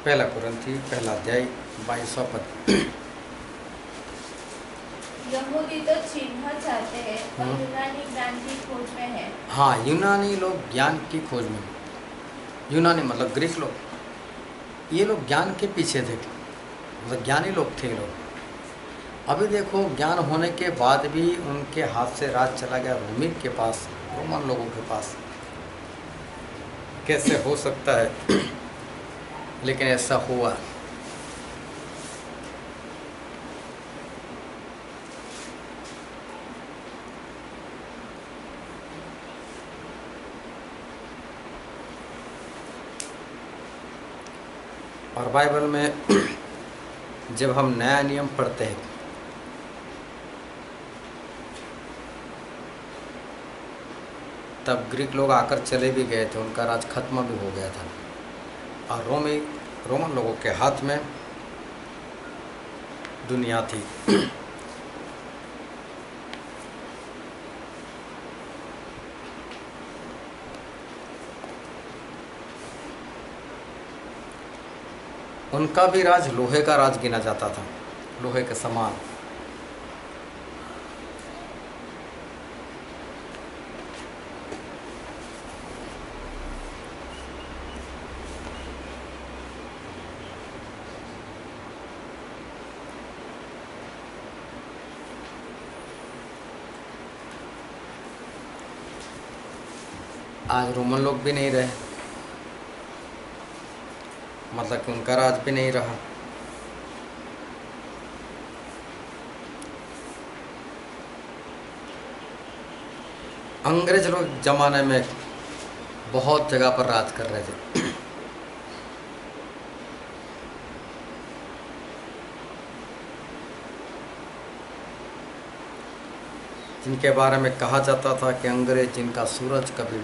पहला कुरंथी पहला अध्याय 22वां पद। यहूदी तो चिन्ह चाहते हैं और यूनानी ज्ञान की खोज में है। हाँ, यूनानी लोग ज्ञान की खोज में, यूनानी मतलब ग्रीक लोग, ये लोग ज्ञान के पीछे थे, मतलब ज्ञानी लोग थे ये लोग। अभी देखो ज्ञान होने के बाद भी उनके हाथ से राज चला गया रोमी के पास, रोमन लोगों के पास। कैसे हो सकता है, लेकिन ऐसा हुआ। और बाइबल में जब हम नया नियम पढ़ते हैं तब ग्रीक लोग आकर चले भी गए थे, उनका राज खत्म भी हो गया था, और रोमन लोगों के हाथ में दुनिया थी। उनका भी राज लोहे का राज गिना जाता था, लोहे के समान। आज रोमन लोग भी नहीं रहे, मतलब कि उनका राज भी नहीं रहा। अंग्रेज लोग जमाने में बहुत जगह पर राज कर रहे थे। जिनके बारे में कहा जाता था कि अंग्रेज जिनका सूरज कभी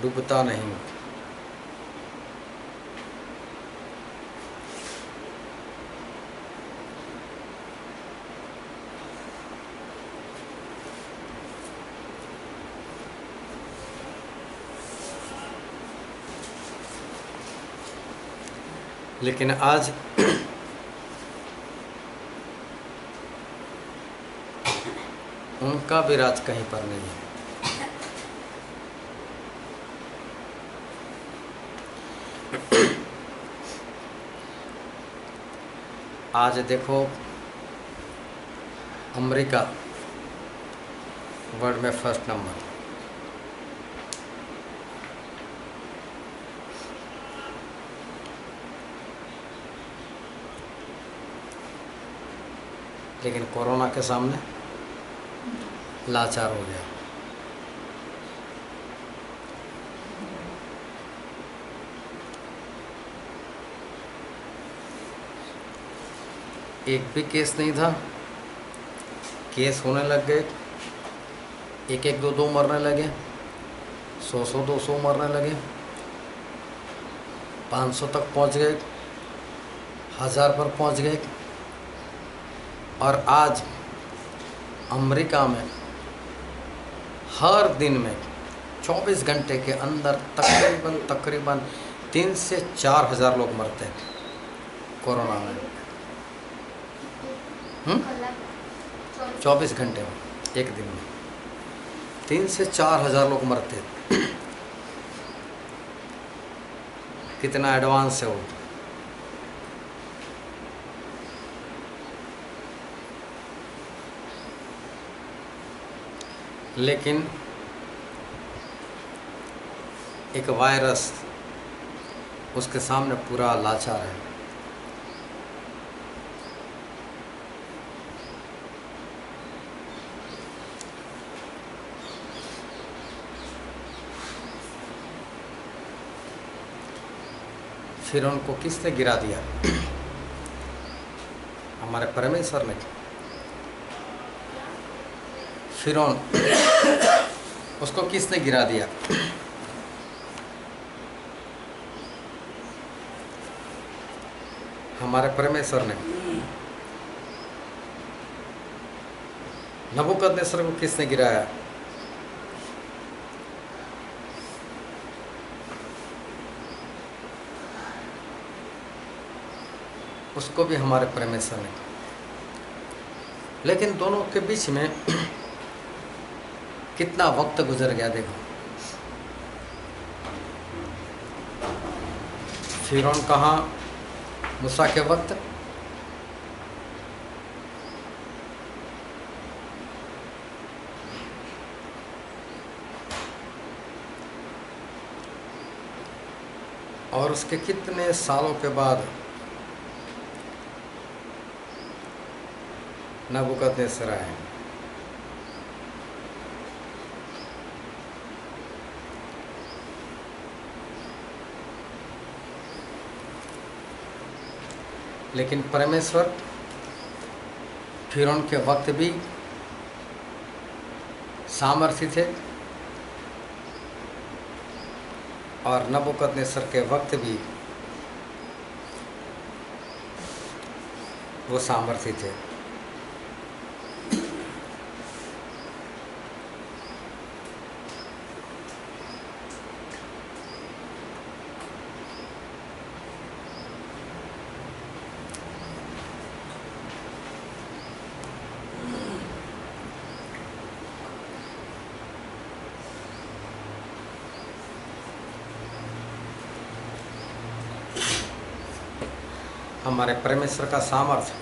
डूबता नहीं, लेकिन आज उनका भी राज कहीं पर नहीं है। आज देखो अमेरिका वर्ल्ड में फर्स्ट नंबर, लेकिन कोरोना के सामने लाचार हो गया। एक भी केस नहीं था, केस होने लग गए, एक एक दो दो मरने लगे, 100 200 मरने लगे, 500 तक पहुंच गए, 1000 पर पहुंच गए। और आज अमेरिका में हर दिन में 24 घंटे के अंदर तकरीबन 3 से 4 हज़ार लोग मरते हैं कोरोना में। 24 घंटे में, एक दिन में 3 से 4 हज़ार लोग मरते हैं। कितना एडवांस है वो। लेकिन एक वायरस उसके सामने पूरा लाचार है। फिर उनको किसने गिरा दिया? हमारे परमेश्वर ने। फिरौन, उसको किसने गिरा दिया? हमारे परमेश्वर ने। नबूकदनेस्सर को किसने गिराया? उसको भी हमारे परमेश्वर ने। लेकिन दोनों के बीच में कितना वक्त गुजर गया देखो। फिरौन कहाँ मूसा के वक्त, और उसके कितने सालों के बाद नबूकदनेस्सर आए। लेकिन परमेश्वर फिरौन के वक्त भी सामर्थी थे और नबूकदनेस्सर के वक्त भी वो सामर्थी थे। हमारे परमेश्वर का सामर्थ्य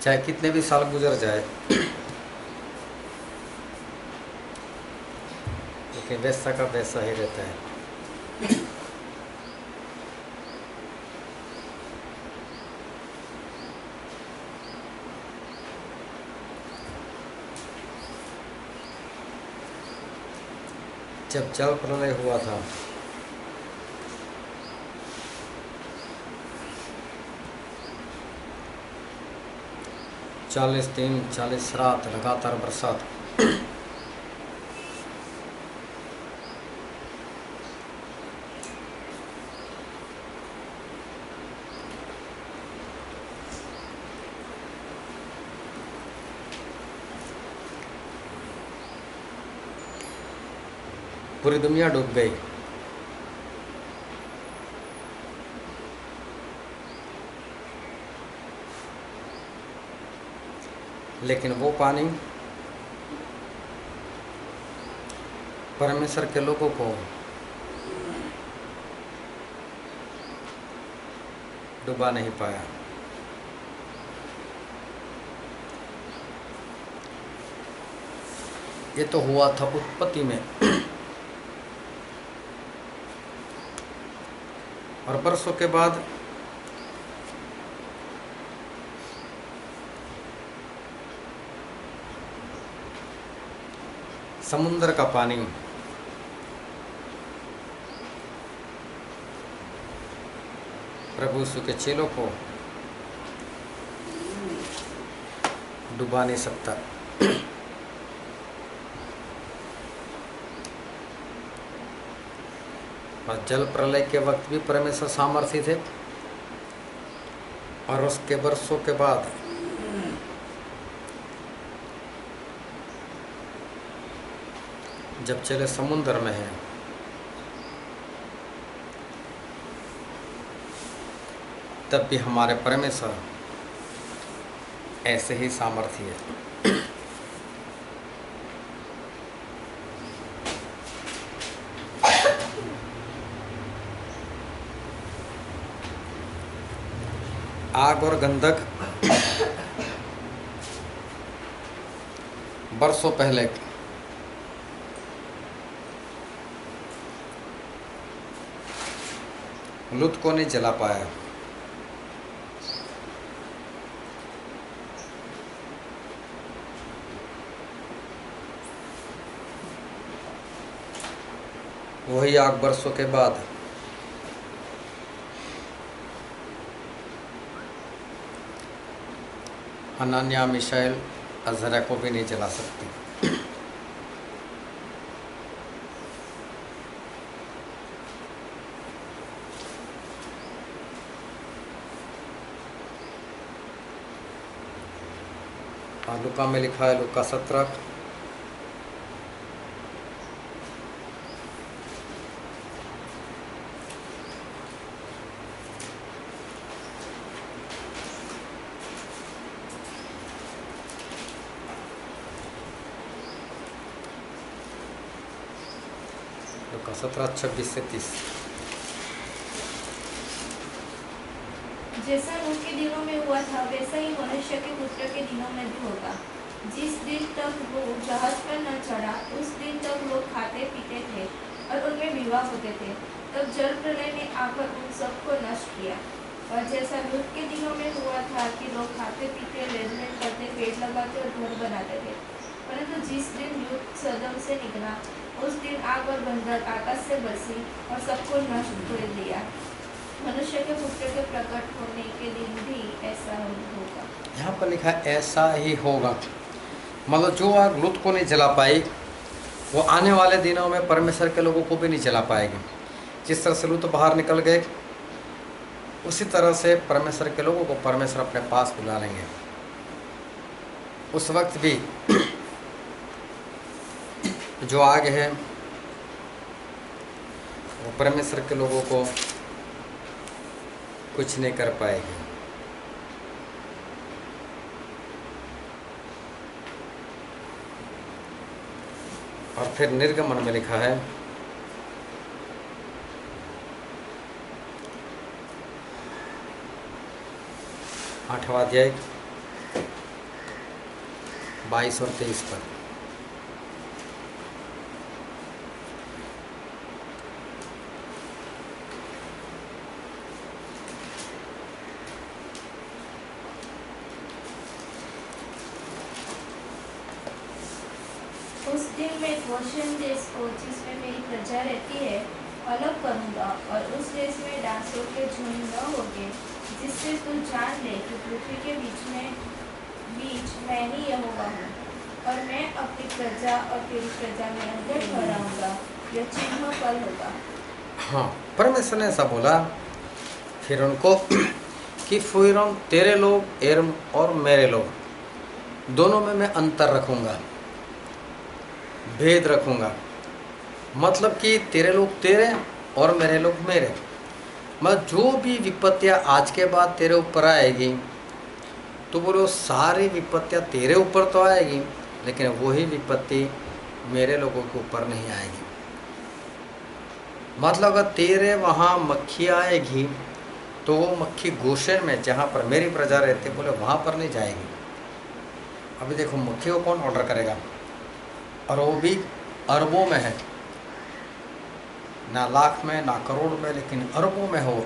चाहे कितने भी साल गुजर जाए, लेकिन वैसा का वैसा ही रहता है। जब जल प्रलय हुआ था 40 दिन 40 रात लगातार बरसात। पूरी दुनिया डूब गई। लेकिन वो पानी परमेश्वर के लोगों को डुबा नहीं पाया। ये तो हुआ था उत्पत्ति में, और बरसों के बाद समुद्र का पानी प्रभु यीशु के चेलों को डुबा नहीं सकता। और जल प्रलय के वक्त भी परमेश्वर सामर्थी थे, और उसके वर्षों के बाद जब चले समुद्र में हैं, तब भी हमारे परमेश्वर ऐसे ही सामर्थी है। आग और गंधक बरसों पहले लूत को नहीं जला पाया। वही आग बरसों के बाद हनान्या मिशाएल अज़रा को भी नहीं जला सकती। और लुका में लिखा है, लुका 17 लुका 17 26 से 30। जैसा नूह के दिनों में हुआ था, वैसा ही मनुष्य के पुत्र के दिनों में भी होगा। जिस दिन तक वो जहाज पर न चढ़ा, उस दिन तक लोग खाते पीते थे और उनमें विवाह होते थे। तब जल प्रलय ने आकर उन सबको नष्ट किया। और जैसा लूत के दिनों में हुआ था कि लोग खाते पीते, लेनदेन करते, पेड़ लगाते और घर बनाते थे। परंतु जिस दिन लूत सदम से निकला, उस दिन आग और गंधक आकाश से बरसी और सबको नष्ट कर दिया। मनुष्य के पुत्र के प्रकट होने के दिन भी ऐसा ही होगा। यहाँ पर लिखा है ऐसा ही होगा। मतलब जो आग लूत को नहीं जला पाई, वो आने वाले दिनों में परमेश्वर के लोगों को भी नहीं जला पाएगी। जिस तरह से लूत बाहर निकल गए, उसी तरह से परमेश्वर के लोगों को परमेश्वर अपने पास बुला लेंगे। उस वक्त भी जो आग है वो परमेश्वर के लोगों को कुछ नहीं कर पाएगी। और फिर निर्गमन में लिखा है, आठवां अध्याय 22 और 23 पर। उस दिन मैं गोशेन देश को, जिसमें मेरी प्रजा रहती है, अलग करूंगा, और उस देश में डांसों के झुंड न होंगे, जिससे तू जान ले कि पृथ्वी के बीच में बीच मैं ही यहोवा हूँ, और मैं अपनी प्रजा और तेरी प्रजा में अंतर ठहराऊंगा, यह चिन्ह फल होगा। हाँ, परमेश्वर ने ऐसा बोला फिर उनको कि फिर तेरे लोग एरम और मेरे लोग दोनों में मैं अंतर रखूंगा, भेद रखूंगा। मतलब कि तेरे लोग तेरे और मेरे लोग मेरे। मतलब जो भी विपत्तियाँ आज के बाद तेरे ऊपर आएगी तो बोलो सारी विपत्तियाँ तेरे ऊपर तो आएगी, लेकिन वही विपत्ति मेरे लोगों के ऊपर नहीं आएगी। मतलब अगर तेरे वहाँ मक्खी आएगी तो वो मक्खी गोशेन में जहाँ पर मेरी प्रजा रहती बोले वहाँ पर नहीं जाएगी। अभी देखो मक्खी को कौन ऑर्डर करेगा, और वो भी अरबों में है, ना लाख में ना करोड़ में, लेकिन अरबों में हो।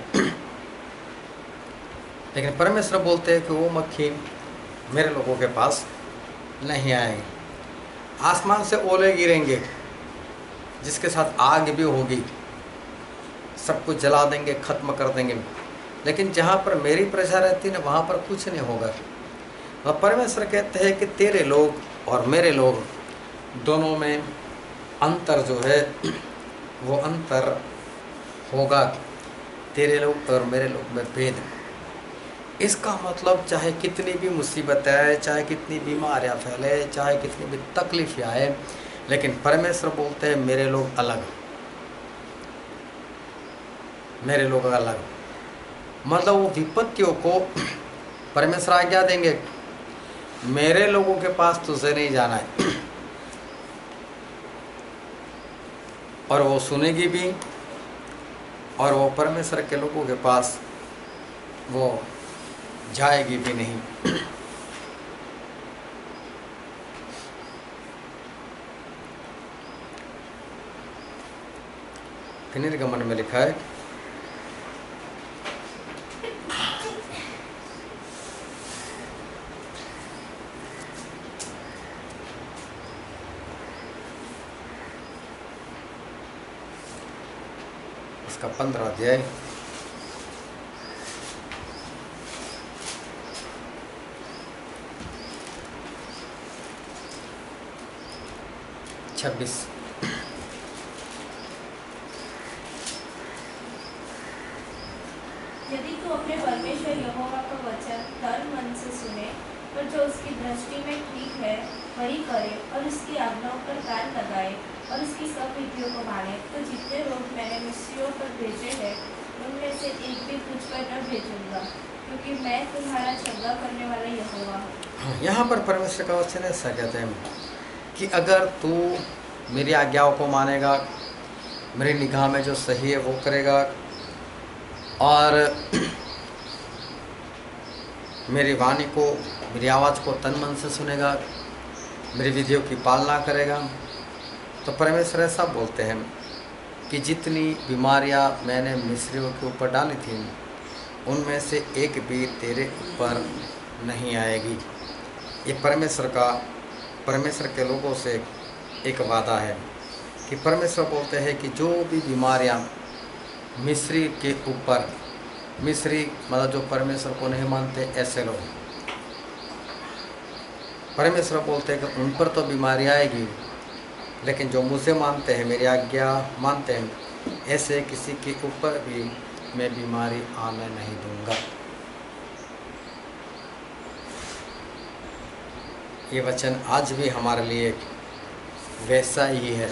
लेकिन परमेश्वर बोलते हैं कि वो मक्खी मेरे लोगों के पास नहीं आएगी। आसमान से ओले गिरेंगे जिसके साथ आग भी होगी, सब कुछ जला देंगे, खत्म कर देंगे, लेकिन जहाँ पर मेरी प्रजा रहती है ना वहाँ पर कुछ नहीं होगा। और परमेश्वर कहते हैं कि तेरे लोग और मेरे लोग दोनों में अंतर जो है वो अंतर होगा, तेरे लोग और मेरे लोग में भेद। इसका मतलब चाहे कितनी भी मुसीबतें आए, चाहे कितनी बीमारियाँ फैले, चाहे कितनी भी तकलीफें आए, लेकिन परमेश्वर बोलते हैं मेरे लोग अलग, मेरे लोग अलग। मतलब वो विपत्तियों को परमेश्वर आज्ञा देंगे मेरे लोगों के पास तुझे नहीं जाना है, और वो सुनेगी भी, और वो परमेश्वर के लोगों के पास वो जाएगी भी नहीं। निर्गमन में लिखा है इसका 15 अध्याय 26। यदि तू अपने परमेश्वर यहोवा का वचन तन मन से सुने और जो उसकी दृष्टि में ठीक है वही करे और उसकी आज्ञाओं पर कान लगाए और उसकी सब विधियों को माने, तो जितने लोग मैंने मिस्रियों पर भेजे हैं उनमें से एक भी तुझ पर न भेजूंगा, क्योंकि मैं तुम्हारा चंगा करने वाला यहोवा हूँ। यहाँ पर परमेश्वर का वचन ऐसा कहते हैं कि अगर तू मेरी आज्ञाओं को मानेगा, मेरी निगाह में जो सही है वो करेगा, और मेरी वाणी को, मेरी आवाज़ को तन मन से सुनेगा, मेरी विधियों की पालना करेगा, तो परमेश्वर ऐसा बोलते हैं कि जितनी बीमारियां मैंने मिस्रियों के ऊपर डाली थी उनमें से एक भी तेरे ऊपर नहीं आएगी। ये परमेश्वर के लोगों से एक वादा है कि परमेश्वर बोलते हैं कि जो भी बीमारियां मिस्री के ऊपर, मिस्री मतलब जो परमेश्वर को नहीं मानते ऐसे लोग, परमेश्वर बोलते हैं कि उन पर तो बीमारी आएगी, लेकिन जो मुझे मानते हैं, मेरी आज्ञा मानते हैं, ऐसे किसी के ऊपर भी मैं बीमारी आने नहीं दूंगा। ये वचन आज भी हमारे लिए वैसा ही है।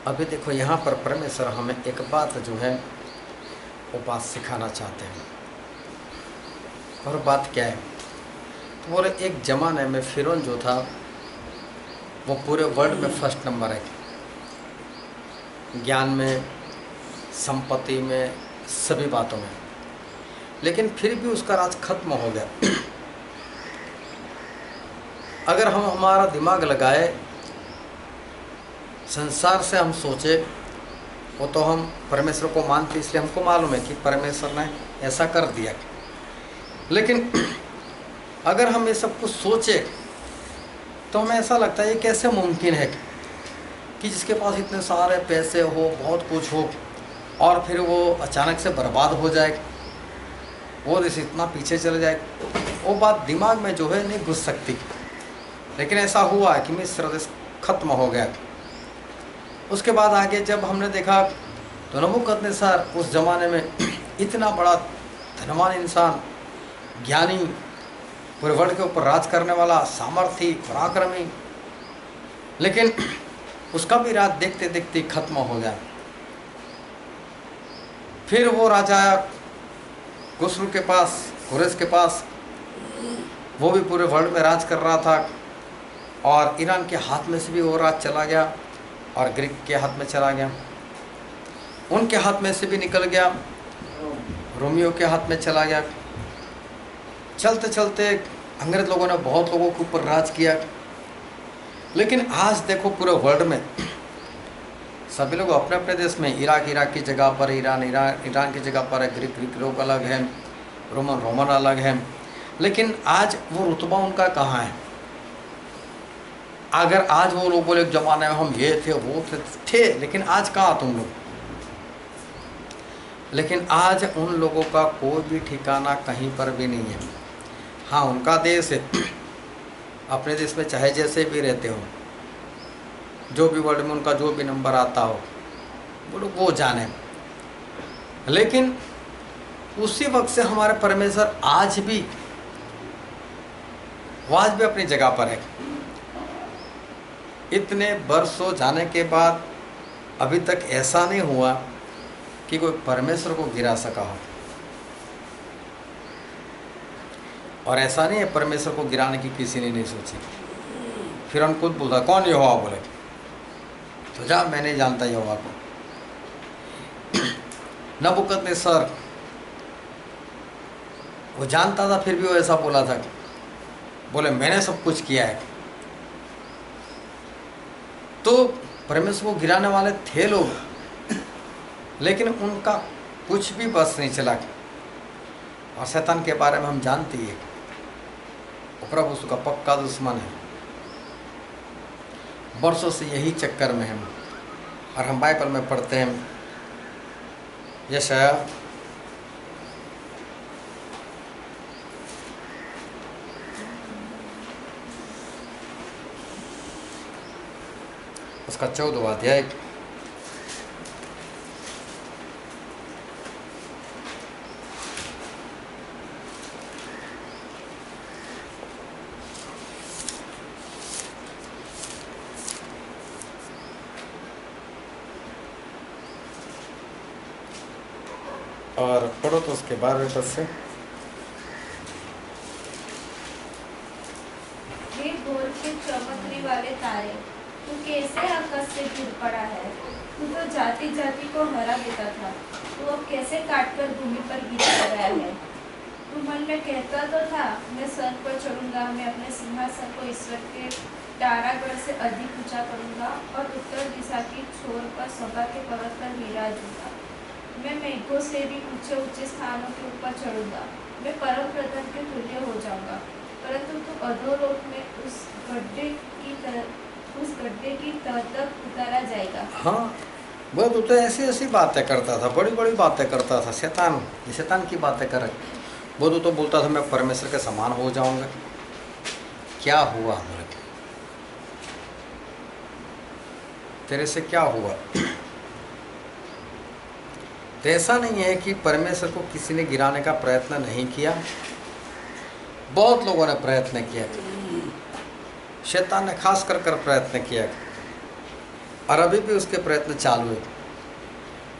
अभी देखो यहाँ पर परमेश्वर हमें एक बात जो है वो बात सिखाना चाहते हैं, और बात क्या है? तो बोले एक ज़माने में फिरौन जो था वो पूरे वर्ल्ड में फर्स्ट नंबर है, ज्ञान में, संपत्ति में, सभी बातों में, लेकिन फिर भी उसका राज खत्म हो गया। अगर हम हमारा दिमाग लगाए, संसार से हम सोचे, वो तो हम परमेश्वर को मानते इसलिए हमको मालूम है कि परमेश्वर ने ऐसा कर दिया, लेकिन अगर हम ये सब कुछ सोचे तो हमें ऐसा लगता है ये कैसे मुमकिन है कि जिसके पास इतने सारे पैसे हो, बहुत कुछ हो, और फिर वो अचानक से बर्बाद हो जाए, वो जैसे इतना पीछे चले जाए, वो बात दिमाग में जो है नहीं घुस सकती। लेकिन ऐसा हुआ कि मिस्र देश खत्म हो गया। उसके बाद आगे जब हमने देखा तो नबूकदनेस्सर उस ज़माने में इतना बड़ा धनवान इंसान, ज्ञानी, पूरे वर्ल्ड के ऊपर राज करने वाला, सामर्थी, पराक्रमी, लेकिन उसका भी राज देखते देखते खत्म हो गया। फिर वो राजा आया खुसरो के पास, कुरैश के पास, वो भी पूरे वर्ल्ड में राज कर रहा था, और ईरान के हाथ में से भी वो राज चला गया और ग्रीक के हाथ में चला गया, उनके हाथ में से भी निकल गया, रोमियो के हाथ में चला गया। चलते चलते अंग्रेज लोगों ने बहुत लोगों के ऊपर राज किया। लेकिन आज देखो पूरे वर्ल्ड में सभी लोग अपने अपने देश में, इराक की जगह पर ईरान की जगह पर है, ग्रीक लोग अलग हैं, रोमन अलग हैं। लेकिन आज वो रुतबा उनका कहाँ है? अगर आज वो लोग बोले एक ज़माने में हम ये थे वो थे, लेकिन आज कहाँ तुम लोग? लेकिन आज उन लोगों का कोई भी ठिकाना कहीं पर भी नहीं है। हाँ, उनका देश है, अपने देश में चाहे जैसे भी रहते हो, जो भी वर्ल्ड में उनका जो भी नंबर आता हो, वो लोग वो जाने। लेकिन उसी वक्त से हमारे परमेश्वर आज भी अपनी जगह पर है। इतने बरसों जाने के बाद अभी तक ऐसा नहीं हुआ कि कोई परमेश्वर को गिरा सका हो। और ऐसा नहीं है परमेश्वर को गिराने की किसी ने नहीं सोची। फिर हम खुद बोलता, कौन यहोवा? बोले तो जा, मैं नहीं जानता यहोवा को। नबूकदनेस्सर वो जानता था, फिर भी वो ऐसा बोला था, बोले मैंने सब कुछ किया है। तो परमेश्वर को गिराने वाले थे लोग, लेकिन उनका कुछ भी बस नहीं चला। और शैतान के बारे में हम जानते ही है, वो प्रभु उसका पक्का दुश्मन है। बरसों से यही चक्कर में हम, और हम बाइबल में पढ़ते हैं यशाया उसका 14वां अध्याय, और पढ़ो तो उसके 12वें पद से। हे भोर के चमकने वाले तारे, तू कैसे आकाश से गिर पड़ा है? तू तो जाति जाति को हरा देता था, तू अब कैसे काटकर भूमि पर गिर पड़ा है? तू मन में कहता तो था, मैं स्वर्ग पर चढ़ूंगा, मैं अपने सिंहासन को ईश्वर के तारागढ़ से अधिक ऊंचा करूंगा और उत्तर दिशा की छोर पर सभा के पर्वत पर विराजूंगा। मैं मेघों से भी ऊंचे ऊंचे स्थानों के ऊपर चढ़ूंगा, मैं परम प्रधान के तुल्य हो जाऊंगा। परंतु तू अधोलोक में उस गड्ढे की तह तक उतारा जाएगा। हाँ, वो तो ऐसी बोलता करता था, बड़ी बड़ी बातें करता था। शैतान की बातें करे। वो तो बोलता था मैं परमेश्वर के समान हो जाऊंगा। क्या हुआ हमारे? तेरे से क्या हुआ? तो ऐसा नहीं है कि परमेश्वर को किसी ने गिराने का प्रयत्न नहीं किया, बहुत लोगों ने प्रयत्न किया, शैतान ने खास कर प्रयत्न किया, और अभी भी उसके प्रयत्न चालू है।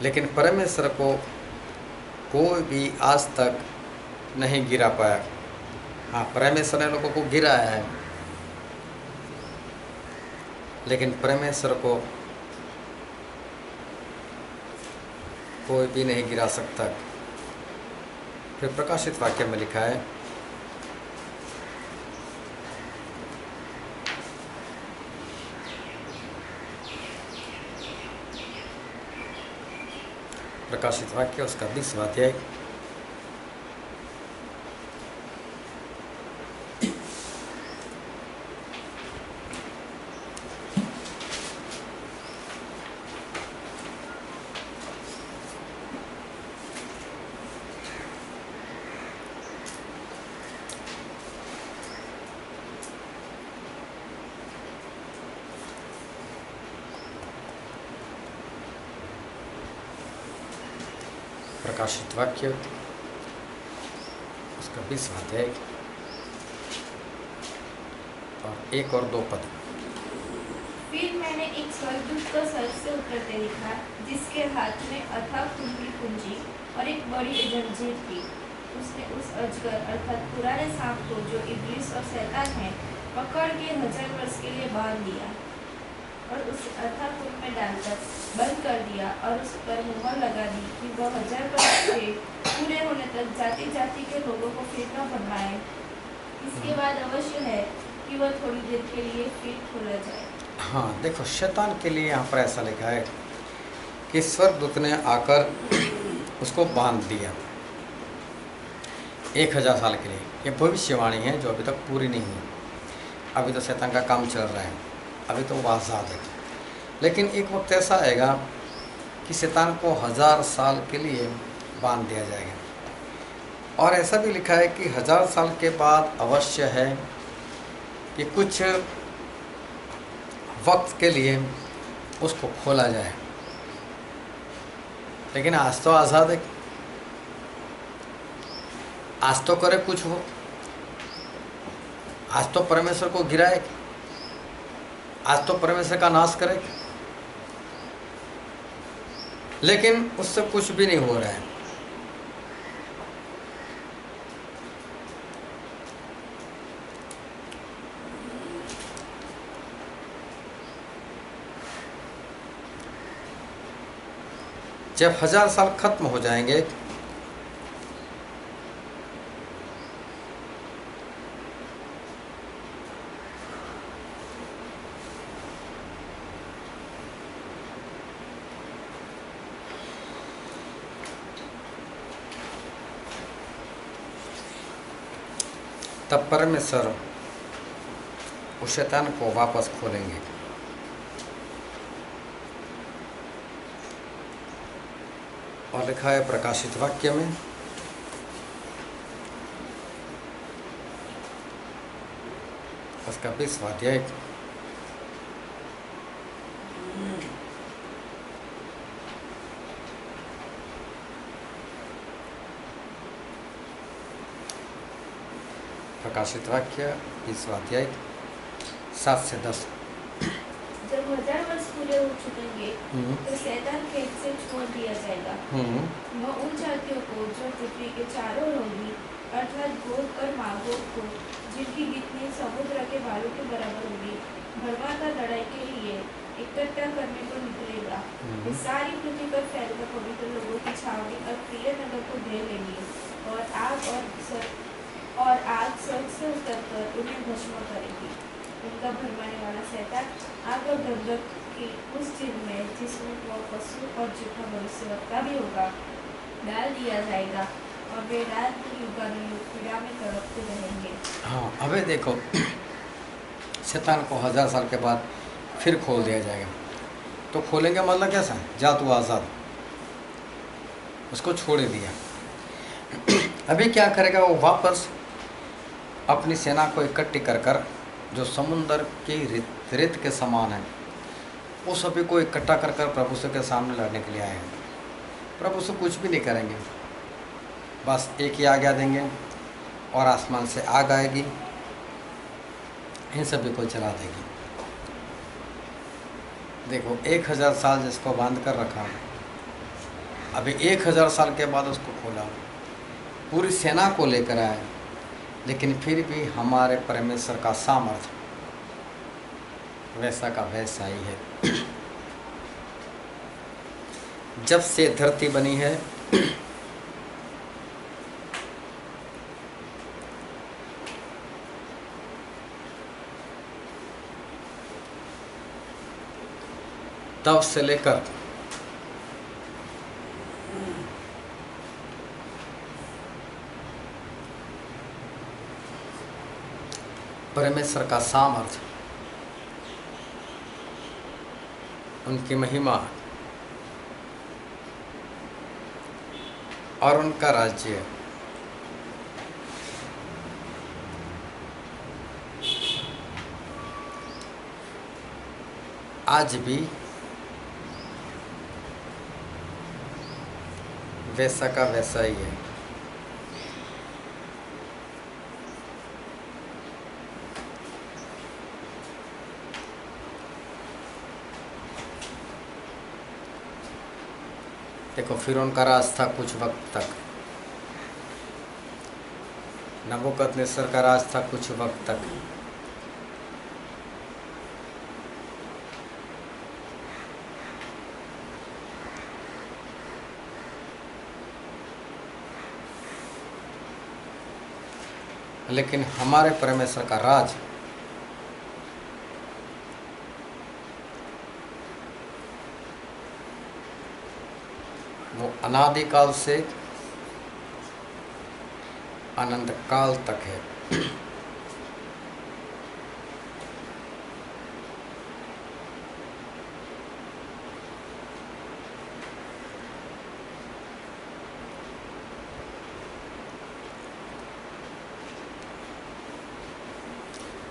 लेकिन परमेश्वर को कोई भी आज तक नहीं गिरा पाया। हाँ, परमेश्वर ने लोगों को गिराया है, लेकिन परमेश्वर को कोई भी नहीं गिरा सकता। फिर प्रकाशित वाक्य में लिखा है, प्रकाशित वाक्य उसका 20वां अध्याय, प्रकाशित वाक्य उसका 20वां अध्याय और 1 और 2 पद। फिर मैंने एक स्वर्गदूत को स्वर्ग से उतरते देखा, जिसके हाथ में अथाह खून की कुंजी और एक बड़ी जंजीर थी। उसने उस अजगर अर्थात पुराने सांप को, जो इब्लिस और शैतान है, पकड़ के 1000 वर्ष के लिए बांध दिया और उसे अथाह खून में डालकर बंद कर दिया और उस पर मुहर लगा दी कि वह 1000 वर्ष के पूरे होने तक जाति जाति के लोगों को फिर न बनवाए। इसके बाद अवश्य है कि वह थोड़ी देर के लिए फिर खोला जाए। हाँ, देखो शैतान के लिए यहाँ पर ऐसा लिखा है कि स्वर्गदूत ने आकर उसको बांध दिया 1000 साल के लिए। ये भविष्यवाणी है जो अभी तक पूरी नहीं हुई। अभी तो शैतान का काम चल रहा है, अभी तो वो आज़ाद है। लेकिन एक वक्त ऐसा आएगा कि शैतान को 1000 साल के लिए बांध दिया जाएगा। और ऐसा भी लिखा है कि 1000 साल के बाद अवश्य है कि कुछ वक्त के लिए उसको खोला जाए। लेकिन आज तो आज़ाद है, आज तो करे कुछ हो, आज तो परमेश्वर को गिराए, आज तो परमेश्वर का नाश करे। लेकिन उससे कुछ भी नहीं हो रहा है। जब 1000 साल खत्म हो जाएंगे तब परमेश्वर उस शैतान को वापस खोलेंगे। और लिखा है प्रकाशित वाक्य में उसका 20वां अध्याय प्रकाशित वाक्य 20वां अध्याय 7 से 10। जब 1000 वर्ष पूरे हो चुकेंगे तो शैतान खेत से छोड़ दिया जाएगा। वह उन जातियों को जो पृथ्वी के चारों ओर होगी, अर्थात गोग और मागोग को, जिनकी गिनती समुद्र के बालू के बराबर होगी, भरमाता लड़ाई के लिए इकट्ठा करने को निकलेगा। वे सारी पृथ्वी पर फैलकर पवित्र लोगों की छावनी और प्रिय नगर को घेर लेंगे और आग स्वर्ग से उतरकर उन्हें भस्म करेगी। उनका भरमाने वाला शैतान आग और गंधक की उस चिन्ह में, जिसमें वह पशु और झूठा भविष्यवक्ता भी होगा, डाल दिया जाएगा और वे रात दिन युगानुयुग पीड़ा में तड़पते रहेंगे। हाँ, अबे देखो शैतान को 1000 साल के बाद फिर खोल दिया जाएगा। तो खोलेंगे मतलब कैसा है? जा तू आज़ाद, उसको छोड़ दिया। अभी क्या करेगा वो? वापस अपनी सेना को इकट्ठी कर कर, जो समुंदर की रेत के समान है, वो सभी को इकट्ठा कर कर प्रभु से के सामने लड़ने के लिए आए हैं। प्रभु से कुछ भी नहीं करेंगे, बस एक ही आज्ञा देंगे और आसमान से आग आएगी, इन सभी को जला देगी। देखो 1000 साल जिसको बांध कर रखा, अभी 1000 साल के बाद उसको खोला, पूरी सेना को लेकर आए, लेकिन फिर भी हमारे परमेश्वर का सामर्थ्य वैसा का वैसा ही है। जब से धरती बनी है तब से लेकर परमेश्वर का सामर्थ्य, उनकी महिमा और उनका राज्य आज भी वैसा का वैसा ही है। देखो, फिर उनका राज था कुछ वक्त तक, नबूकदनेस्सर का राज था कुछ वक्त तक। लेकिन हमारे परमेश्वर का राज वो अनादिकाल से अनंत काल तक है।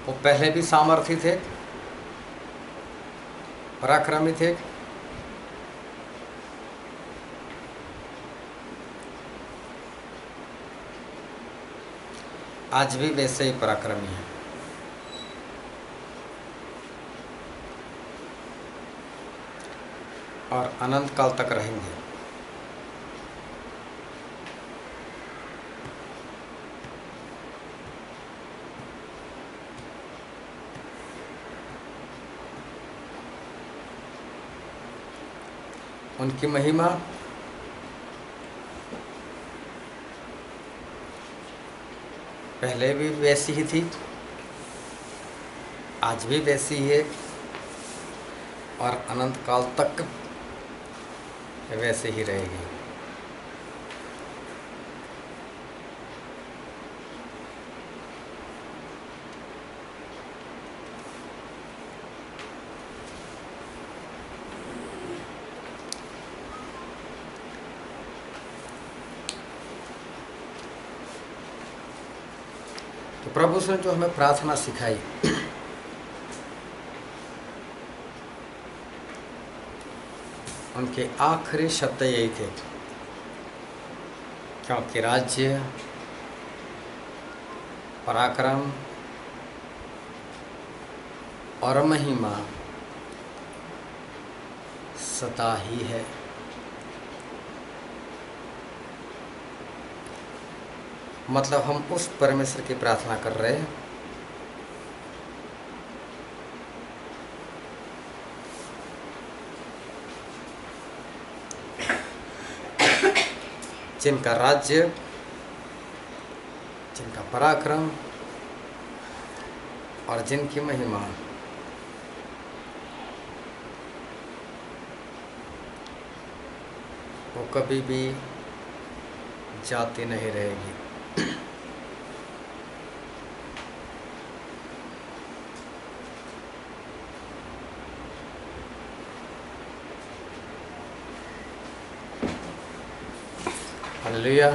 वो पहले भी सामर्थी थे, पराक्रमी थे, आज भी वैसे ही पराक्रमी हैं। और अनंत काल तक रहेंगे। उनकी महिमा पहले भी वैसी ही थी, आज भी वैसी ही है, और अनंत काल तक वैसे ही रहेगी। तो प्रभु ने जो हमें प्रार्थना सिखाई, उनके आखिरी शब्द यही थे, क्योंकि राज्य, पराक्रम और महिमा सदा ही है। मतलब हम उस परमेश्वर की प्रार्थना कर रहे हैं जिनका राज्य, जिनका पराक्रम और जिनकी महिमा वो कभी भी जाती नहीं रहेगी। हालेलुया।